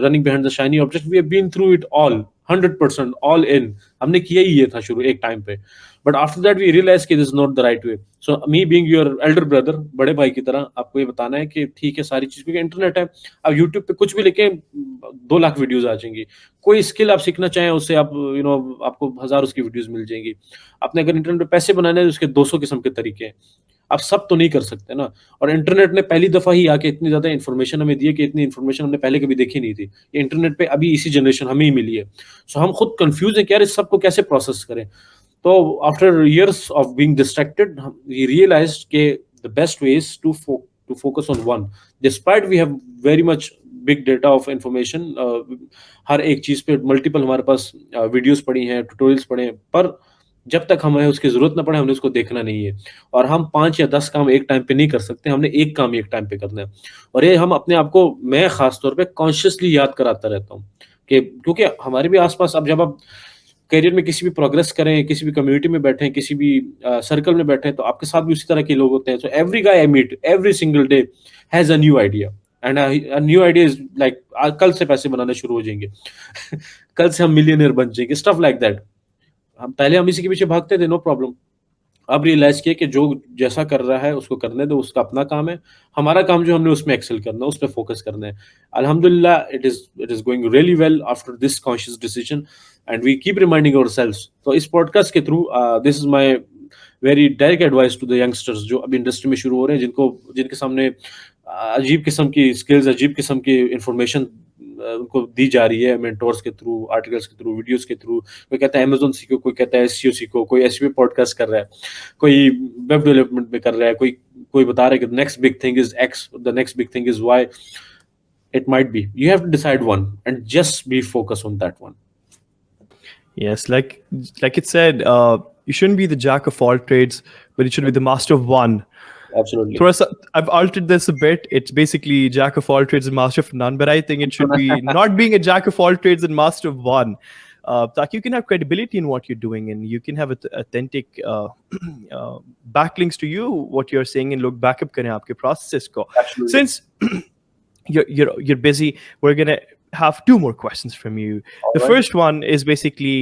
running behind the shiny object, we have been through it all 100% all in. हमने किया ही ये था शुरू एक टाइम पे, but after that we realise कि this is not the right way. So me being your elder brother, बड़े भाई की तरह आपको ये बताना है कि ठीक है सारी चीज, क्योंकि इंटरनेट है, अब यूट्यूब पे कुछ भी लिखे 2 लाख वीडियोज आ जाएंगी. कोई स्किल आप सीखना चाहें उससे आप आपको 1000 उसकी वीडियोज मिल जाएंगी. आपने अगर इंटरनेट पे पैसे बनाने हैं, उसके 200 किस्म के तरीके हैं. आप सब तो नहीं कर सकते ना. और इंटरनेट ने पहली दफा ही आके इतनी ज्यादा इन्फॉर्मेशन हमें दी है कि इतनी इन्फॉर्मेशन हमने पहले कभी देखी नहीं थी. ये इंटरनेट पे अभी इसी जनरेशन हमें ही मिली है. सो हम खुद कंफ्यूज है कि यार इस सबको कैसे प्रोसेस करें. तो after years of being distracted, we realized that the best way is to focus on one. Despite we have very much big data of information, हर एक चीज पे मल्टीपल हमारे पास वीडियोस पड़ी हैं, ट्यूटोरियल्स पड़े हैं, पर जब तक हमें उसकी जरूरत ना पड़े हमने उसको देखना नहीं है. और हम 5 या 10 काम एक टाइम पे नहीं कर सकते, हमने एक काम एक टाइम पे करना है. और ये हम अपने आप को, मैं खास तौर पे कॉन्शियसली याद कराता रहता हूँ कि, क्योंकि हमारे भी आसपास, अब जब आप करियर में किसी भी प्रोग्रेस करें, किसी भी कम्युनिटी में बैठे, किसी भी सर्कल में बैठे, तो आपके साथ भी उसी तरह के लोग होते हैं. So every guy I meet every single day has a new idea, and a new idea is like कल से पैसे बनाने शुरू हो जाएंगे कल से हम मिलियनियर बन जाएंगे, स्टफ लाइक दैट. हम इसी के पीछे भागते थे, नो प्रॉब्लम. अब रियलाइज किया कि जो जैसा कर रहा है उसको करने दो, उसका अपना काम है. हमारा काम जो हमने उसमें एक्सेल करना है, उस पर फोकस करना है. अल्हम्दुलिल्लाह it is going really well after this conscious decision, and we keep reminding ourselves. तो इस पॉडकास्ट के through this is my very direct advice to the youngsters जो अभी इंडस्ट्री में शुरू हो रहे हैं, जिनके सामने अजीब किस्म की स्किल्स, अजीब किस्म की इंफॉर्मेशन उनको दी जा रही है, मेंटोर्स के थ्रू, आर्टिकल्स के थ्रू, वीडियोस के थ्रू. कोई कहता है अमेज़न सीखो, कोई कहता है एसईओ सीखो, कोई एसईओ पॉडकास्ट कर रहा है, कोई वेब डेवलपमेंट में कर रहा है, कोई कोई बता रहा है कि next big thing is X, the next big thing is Y. It might be, you have to decide one and just be focus on that one. Yes, like it said, you shouldn't be the jack of all trades, but you should be the master of one. Absolutely. I've altered this a bit. It's basically jack of all trades and master of none, but I think it should be not being a jack of all trades and master of one. That you can have credibility in what you're doing, and you can have authentic backlinks to you, what you're saying, and look backup kare aapke processes ko. Absolutely. Since you're busy, we're gonna have 2 more questions from you. The right. first one is basically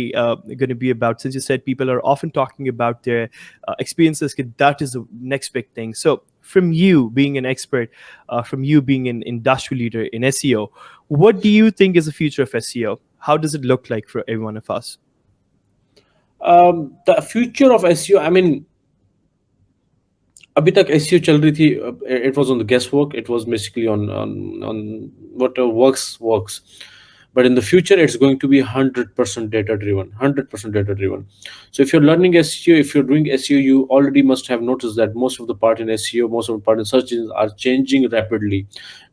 going to be about, since you said people are often talking about their experiences, that is the next big thing. So from you being an expert, from you being an industry leader in SEO, what do you think is the future of SEO? How does it look like for every one of us? The future of SEO, I mean, अभी तक SEO चल रही थी, it was on the guesswork, it was basically on what works. But in the future, it's going to be 100% data driven, 100% data driven. So if you're learning SEO, if you're doing SEO, you already must have noticed that most of the part in SEO, most of the part in search engines are changing rapidly.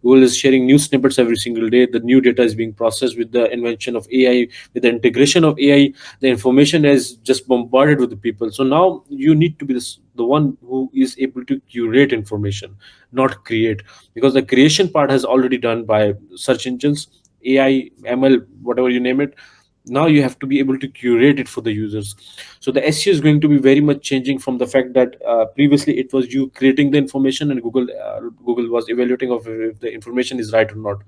Google is sharing new snippets every single day. The new data is being processed with the invention of AI, with the integration of AI. The information is just bombarded with the people. So now you need to be the one who is able to curate information, not create, because the creation part has already done by search engines, AI, ML, whatever you name it. Now you have to be able to curate it for the users. So the SEO is going to be very much changing from the fact that previously it was you creating the information and Google was evaluating of if the information is right or not.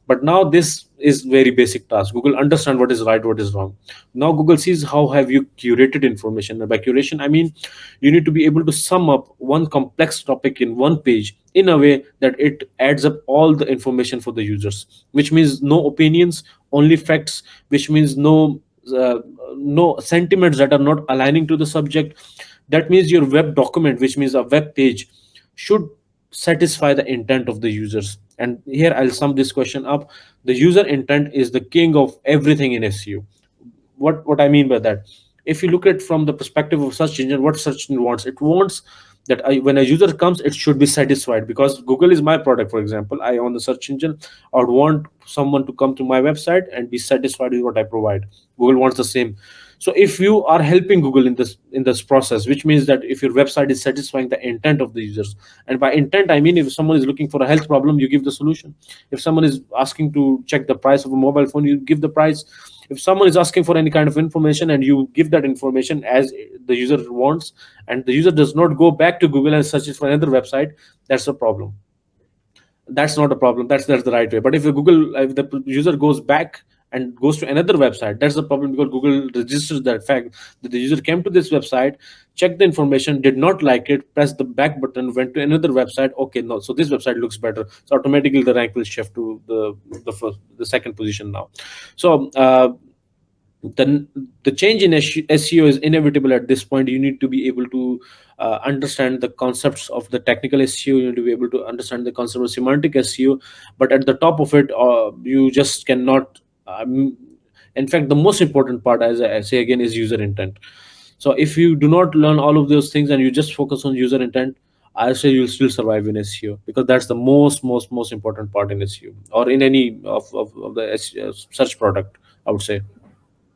But now this is very basic task. Google understand what is right, what is wrong. Now Google sees how have you curated information. And by curation, I mean you need to be able to sum up one complex topic in one page in a way that it adds up all the information for the users, which means no opinions, only facts, which means no sentiments that are not aligning to the subject. That means your web document, which means a web page, should satisfy the intent of the users. And here I'll sum this question up. The user intent is the king of everything in SEO. What I mean by that, if you look at from the perspective of search engine, what search engine wants, it wants that when a user comes, it should be satisfied. Because Google is my product, for example, I own the search engine. I would want someone to come to my website and be satisfied with what I provide. Google wants the same. So if you are helping Google in this process, which means that if your website is satisfying the intent of the users, and by intent I mean if someone is looking for a health problem, you give the solution. If someone is asking to check the price of a mobile phone, you give the price. If someone is asking for any kind of information and you give that information as the user wants, and the user does not go back to Google and searches for another website, that's a problem. That's not a problem. That's the right way. But if the user goes back and goes to another website, that's the problem, because Google registers that fact that the user came to this website, checked the information, did not like it, pressed the back button, went to another website. Okay, no, so this website looks better, so automatically the rank will shift to the second position now. So then the change in SEO is inevitable at this point. You need to be able to understand the concepts of the technical SEO. You need to be able to understand the concept of semantic SEO. But at the top of it, you just cannot. In fact, the most important part, as I say again, is user intent. So if you do not learn all of those things and you just focus on user intent, I say you'll still survive in SEO, because that's the most important part in SEO, or in any of the SEO search product, I would say.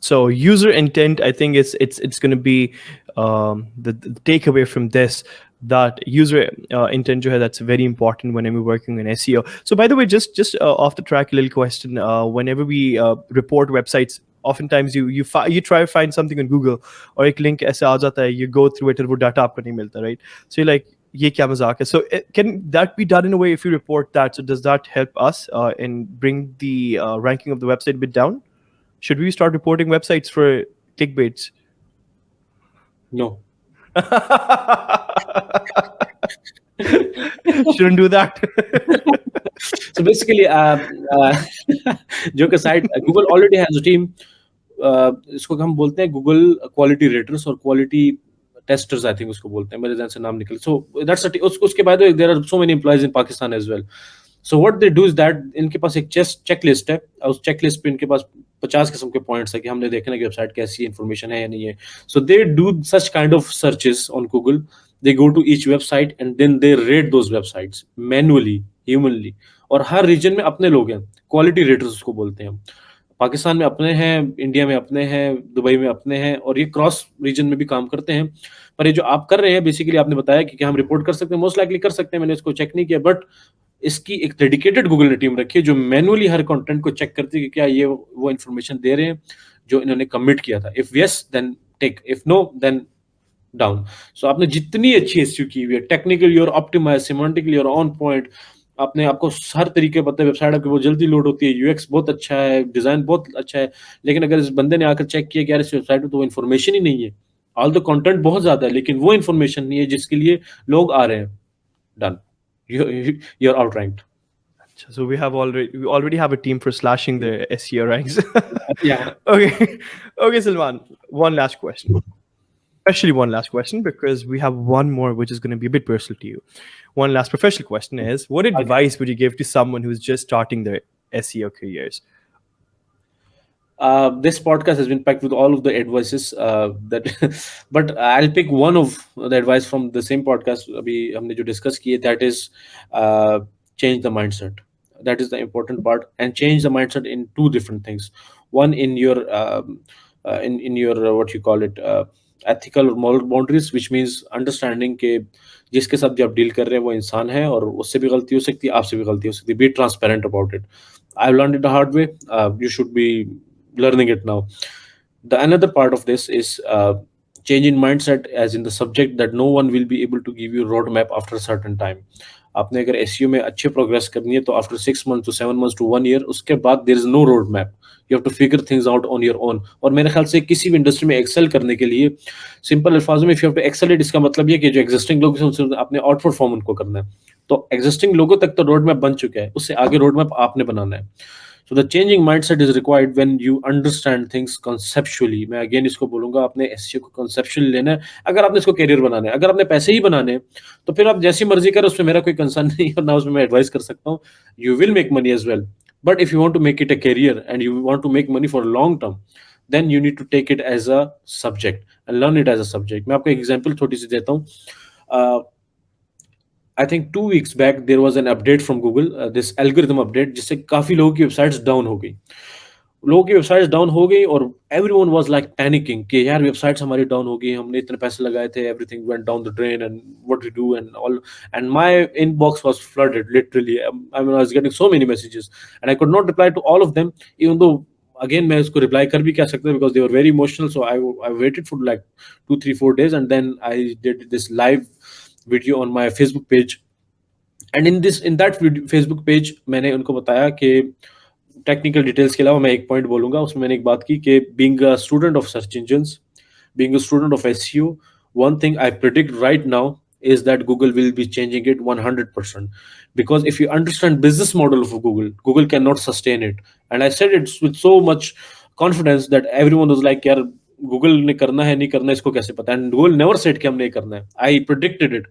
So user intent, I think it's going to be the takeaway from this, that user intent jo hai, that's very important whenever we're working on SEO. So by the way, just off the track, a little question. Whenever we report websites, oftentimes you try to find something on Google, or एक link ऐसे आ जाता है, you go through it, और वो data आपको नहीं मिलता, right? So you're like, ये क्या मजाक है? So can that be done in a way if you report that? So does that help us and bring the ranking of the website a bit down? Should we start reporting websites for clickbaits? No. Shouldn't do that. So basically, joke aside, Google already has a team. इसको हम बोलते हैं Google quality raters और quality testers, I think उसको बोलते हैं, मेरे ध्यान से नाम निकल. So that's उसके by the way, there are so many employees in Pakistan as well. So what they do is that इनके पास एक checklist है, और उस checklist पे इनके पास 50 किस्म के points है कि हमने देखना है कि वेबसाइट कैसी information है या नहीं है. So they do such kind of searches on Google. They go to each website and then they rate those websites manually, humanly. और हर रीजन में अपने लोग हैं, क्वालिटी रेटर्स उसको बोलते हैं. पाकिस्तान में अपने हैं, इंडिया में अपने हैं, दुबई में अपने हैं, और ये क्रॉस रीजन में भी काम करते हैं. पर ये जो आप कर रहे हैं, बेसिकली आपने बताया कि हम रिपोर्ट कर सकते हैं, मोस्ट लाइकली कर सकते हैं, मैंने इसको चेक नहीं किया, बट इसकी एक डेडिकेटेड गूगल ने टीम रखी है जो मैनुअली हर कंटेंट को चेक करती है कि क्या ये वो इन्फॉर्मेशन दे रहे हैं जो इन्होंने कमिट किया था. If yes then take, if no then down. So आपने जितनी अच्छी एसईओ की हुई है, टेक्निकली और ऑप्टिमाइज, सिमेंटिकली और ऑन पॉइंट, आपने आपको हर तरीके पता है, वेबसाइट आपकी बहुत जल्दी लोड होती है, यूएक्स बहुत अच्छा है, डिजाइन बहुत अच्छा है, लेकिन अगर इस बंदे ने आकर चेक किया कि यार इस वेबसाइट में तो वो इन्फॉर्मेशन ही नहीं है, ऑल द कंटेंट बहुत ज्यादा है लेकिन वो इन्फॉर्मेशन नहीं है जिसके लिए लोग आ रहे हैं, done, you're outranked. So we already have a team for slashing the SEO ranks. Yeah. Okay, Salman. One last question. Especially one last question, because we have one more which is going to be a bit personal to you. One last professional question is: what advice would you give to someone who's just starting their SEO careers? This podcast has been packed with all of the advices but I'll pick one of the advice from the same podcast अभी हमने जो discuss किए, that is change the mindset. That is the important part, and change the mindset in two different things. One, in your in your what you call it, ethical or moral boundaries, which means understanding के जिसके साथ भी आप deal कर रहे हैं वो इंसान है और उससे भी गलती हो सकती है, आपसे भी गलती हो सकती है. Be transparent about it. I've learned it the hard way. You should be learning it now. The another part of this is change in mindset, as in the subject that no one will be able to give you roadmap after a certain time. आपने अगर SEO में अच्छे progress करनी है तो after 6 months to 7 months to 1 year, उसके बाद there is no road map. You have to figure things out on your own. और मेरे ख्याल से किसी भी इंडस्ट्री में एक्सेल करने के लिए, सिंपल अल्फाजों में, if you have to accelerate, इसका मतलब ये कि जो एग्जिस्टिंग लोग हैं आपने आउट परफॉर्म उनको करना है. तो एग्जिस्टिंग लोगों तक तो रोड मैप बन चुका है, उससे आगे रोड मैप आपने बनाना है. So the changing mindset is required when you understand things conceptually. मैं again इसको बोलूंगा, आपने SEO को conceptually लेना है अगर आपने इसको career बनाना है. अगर आपने पैसे ही बनाने हैं तो फिर आप जैसी मर्जी करो, उसमें मेरा कोई कंसर्न नहीं है और ना उसमें मैं एडवाइस कर सकता हूँ. You will make money as well, but if you want to make it a career and you want to make money for long term, then you need to take it as a subject and learn it as a subject. मैं आपको एक example छोटी सी देता हूँ. uh, I think 2 weeks back there was an update from Google, this algorithm update, जिससे काफी लोगों की वेबसाइट्स डाउन हो गई. लोगों की वेबसाइट्स डाउन हो गई और एवरीवन वाज लाइक पैनिकिंग कि यार वेबसाइट्स हमारी डाउन हो गई, हमने इतने पैसे लगाए थे, everything went down the drain and what we do and all. And my inbox was flooded literally. I mean I was getting so many messages and I could not reply to all of them, even though again मैं उसको reply कर भी क्या सकता, because they were very emotional. So I waited for like 2 3 4 days and then I did this live video on my Facebook page. And in that Facebook page मैंने उनको बताया कि टेक्निकल डिटेल्स के अलावा मैं एक पॉइंट बोलूंगा, उसमें मैंने एक बात की कि being a student of search engines, being a student of SEO, one thing I predict right now is that Google will be changing it 100%. Because if you understand business model of Google, Google cannot sustain it. And I said it with so much confidence that everyone was like, यार Google ने करना है नहीं करना इसको कैसे पता. And Google never said कि हमने ये करना है. I predicted it.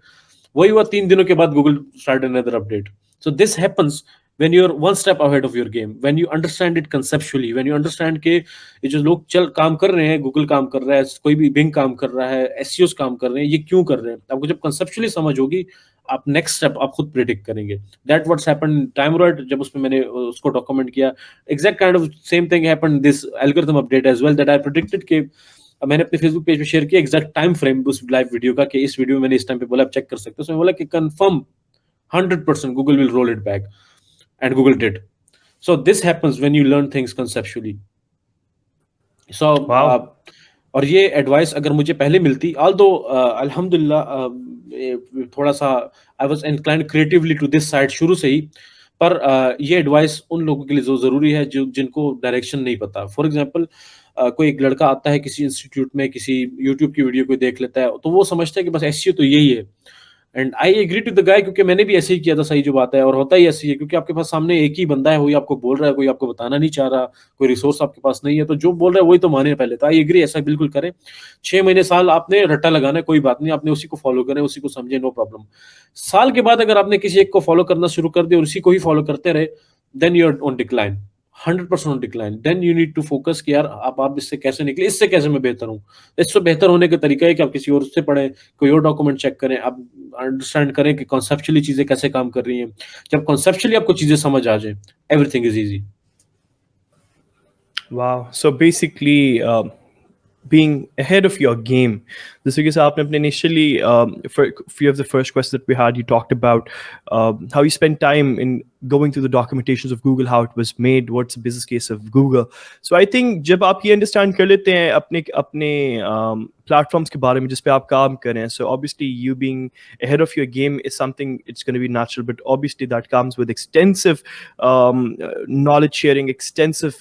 वही हुआ 3 दिनों के बाद Google started another update. So this happens when you're one step ahead of your game, when you understand it conceptually, when you understand कि ये जो लोग चल काम कर रहे हैं, गूगल काम कर रहा है, कोई भी बिंग काम कर रहा है, एसईओस काम कर रहे हैं, ये क्यों कर रहे हैं. आपको जब कंसेप्चुअली समझ होगी, आप नेक्स्ट स्टेप आप खुद प्रिडिक्ट करेंगे. दैट व्हाट्स हैपेंड टाइमराइट, जब उसमें मैंने उसको डॉक्यूमेंट किया, exact kind of same thing happened this algorithm update as well, that I predicted कि मैंने अपने फेसबुक पेज पे शेयर किया एग्जैक्ट टाइम फ्रेम उस लाइव वीडियो का कि इस वीडियो में मैंने इस टाइम पे बोला, आप चेक कर सकते हो. उसमें बोला कि confirm 100% Google will roll it back, and Google did. So this happens when you learn things conceptually. So Wow. और ये एडवाइस अगर मुझे पहले मिलती, although अल्हम्दुलिल्लाह थोड़ा सा I was inclined creatively to this side शुरू से ही, पर ये एडवाइस उन लोगों के लिए जो जरूरी है जो जिनको डायरेक्शन नहीं पता. फॉर एग्जांपल कोई एक लड़का आता है किसी इंस्टीट्यूट में, किसी यूट्यूब की वीडियो को देख लेता है, तो वो समझता है कि बस एसईओ तो यही है. And I agree to the guy, क्योंकि मैंने भी ऐसे ही किया था. सही जो बात है, और होता ही ऐसे ही है, क्योंकि आपके पास सामने एक ही बंदा है, वही आपको बोल रहा है, कोई आपको बताना नहीं चाह रहा, कोई रिसोर्स आपके पास नहीं है, तो जो बोल रहा है वही तो माने पहले. तो आई एग्री, ऐसा बिल्कुल करें. 6 महीने साल आपने रट्टा लगाना है, कोई बात नहीं, आपने उसी को फॉलो करें, उसी को समझे, नो प्रॉब्लम. साल के बाद अगर आपने किसी एक को फॉलो करना शुरू कर दिया और उसी को ही फॉलो करते रहे, then you are on decline, 100% on decline. Then you need to focus कि यार आप इससे कैसे निकले, इससे कैसे मैं बेहतर हूँ. इससे बेहतर होने का तरीका है कि आप किसी और से पढ़ें, कोई और डॉक्यूमेंट चेक करें, आप अंडरस्टैंड करें कि कॉन्सेप्चुअली चीजें कैसे काम कर रही हैं. जब कॉन्सेप्चुअली आपको चीजें समझ आ जाए, everything is easy. Wow. So basically, being ahead of your game. This because आपने अपने initially for few of the first questions that we had, you talked about how you spend time in going through the documentations of Google, how it was made, what's the business case of Google. So I think जब आप ये understand कर लेते हैं अपने अपने platforms के बारे में जिस पे आप काम कर रहे हैं, so obviously you being ahead of your game is something, it's going to be natural, but obviously that comes with extensive knowledge sharing, extensive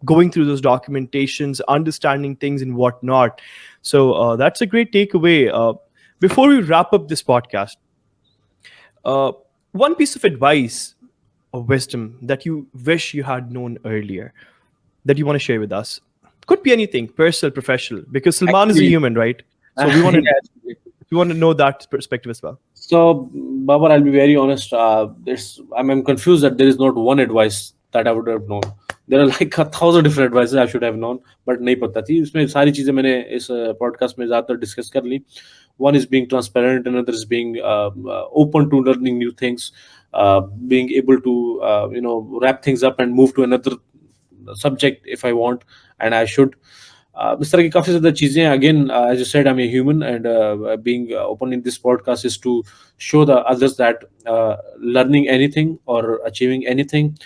going through those documentations, understanding things and whatnot. So that's a great takeaway. Before we wrap up this podcast, one piece of advice or wisdom that you wish you had known earlier that you want to share with us. Could be anything, personal, professional, because Salman is a Actually, human, right? So we want to yeah, we want to know that perspective as well. so, Babar, I'll be very honest. I'm confused that there is not one advice that I would have known. There are like 1,000 different advices I should have known, but नहीं पता थी. इसमें सारी चीजें मैंने इस podcast में ज़्यादातर डिस्कस कर ली. One is being transparent, another is being open to learning new things, being able to wrap things up and move to another subject if I want and I should. इस तरह की काफी ज्यादा चीजें. Again, as you said, I'm a human, and being open in this podcast is to show the others that learning anything or achieving anything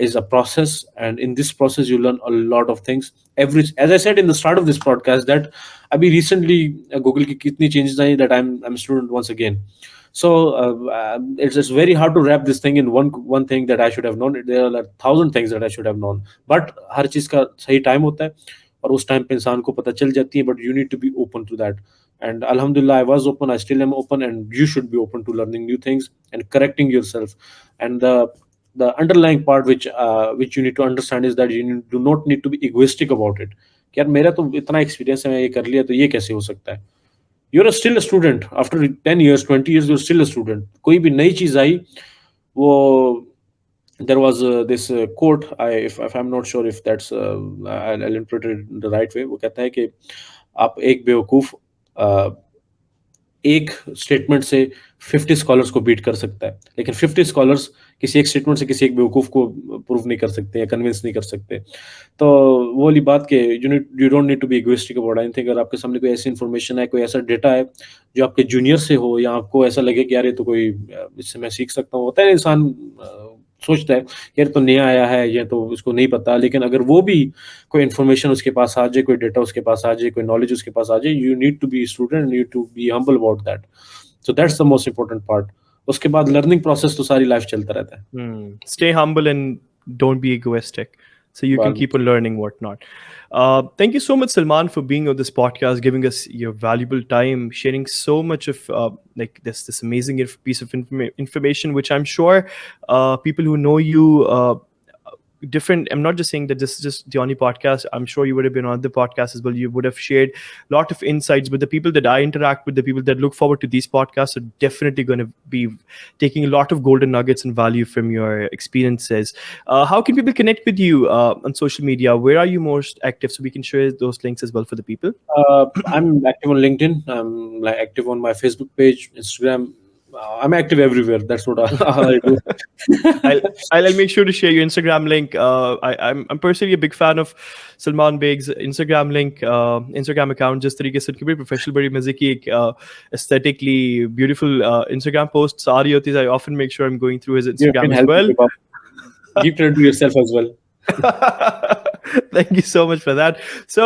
is a process, and in this process you learn a lot of things. As I said in the start of this podcast, that abhi recently Google ki kitni changes aayi that I'm a student once again. So it's very hard to wrap this thing in one thing that I should have known. There are like 1,000 things that I should have known, but हर चीज का सही time होता है और उस time पे इंसान को पता चल जाती है. But you need to be open to that, and अल्हम्दुलिल्लाह I was open, I still am open, and you should be open to learning new things and correcting yourself. And the underlying part which you need to understand is that do not need to be egoistic about it. कि यार मेरा तो इतना experience है, मैं ये कर लिया तो ये कैसे हो सकता है. You're still a student after 10 years 20 years, you're still a student. कोई भी नई चीज आई वो, there was this quote, if I'm not sure if that's I'll interpret it the right way. वो कहता है कि आप एक बेवकूफ एक स्टेटमेंट से 50 स्कॉलर्स को बीट कर सकता है, लेकिन 50 स्कॉलर्स किसी एक स्टेटमेंट से किसी एक बेवकूफ को प्रूव नहीं कर सकते या कन्विंस नहीं कर सकते. तो वो वाली बात के you don't need to be egoistic about anything. अगर आपके सामने कोई ऐसी इन्फॉर्मेशन है, कोई ऐसा डेटा है जो आपके जूनियर से हो, या आपको ऐसा लगे कि यार ये तो कोई इससे मैं सीख सकता हूँ. होता है इंसान सोचता है कि यार तो नया आया है, ये तो उसको नहीं पता, लेकिन अगर वो भी कोई इन्फॉर्मेशन उसके पास आ जाए, कोई डेटा उसके पास आ जाए, कोई नॉलेज उसके पास आ जाए, you need to be student, you to be humble about that. So that's the most important part. उसके बाद लर्निंग प्रोसेस तो सारी लाइफ चलता रहता है. Stay humble and don't be egoistic, so you can Well, keep on learning whatnot. Thank you so much, Salman, for being on this podcast, giving us your valuable time, sharing so much of like this amazing piece of information, which I'm sure people who know you. Different, I'm not just saying that this is just the only podcast. I'm sure you would have been on the podcast as well. You would have shared a lot of insights. But the people that I interact with, the people that look forward to these podcasts, are definitely going to be taking a lot of golden nuggets and value from your experiences. How can people connect with you on social media? Where are you most active, so we can share those links as well for the people? I'm active on LinkedIn. I'm like active on my Facebook page, Instagram. I'm active everywhere. That's what I do. I'll make sure to share your Instagram link. I'm personally a big fan of Salman Baig's Instagram link, Instagram account. जिस तरीके से उनकी बड़ी professional, बड़ी मजे की एक aesthetically beautiful Instagram posts आ रही होती है. I often make sure I'm going through his You Instagram can as help well. me, Bob. Give credit to yourself as well. Thank you so much for that. So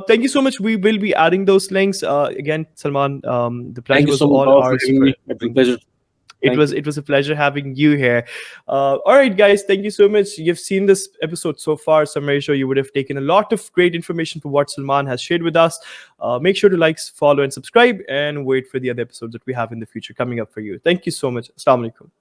thank you so much. We will be adding those links again, Salman. The Thank pleasure you was so much, all Bob, for ours. having me. It's a pleasure. Thank you. It was a pleasure having you here. All right, guys, thank you so much. You've seen this episode so far, so I'm very sure you would have taken a lot of great information from what Salman has shared with us. Make sure to like, follow, and subscribe, and wait for the other episodes that we have in the future coming up for you. Thank you so much. Assalamu alaikum.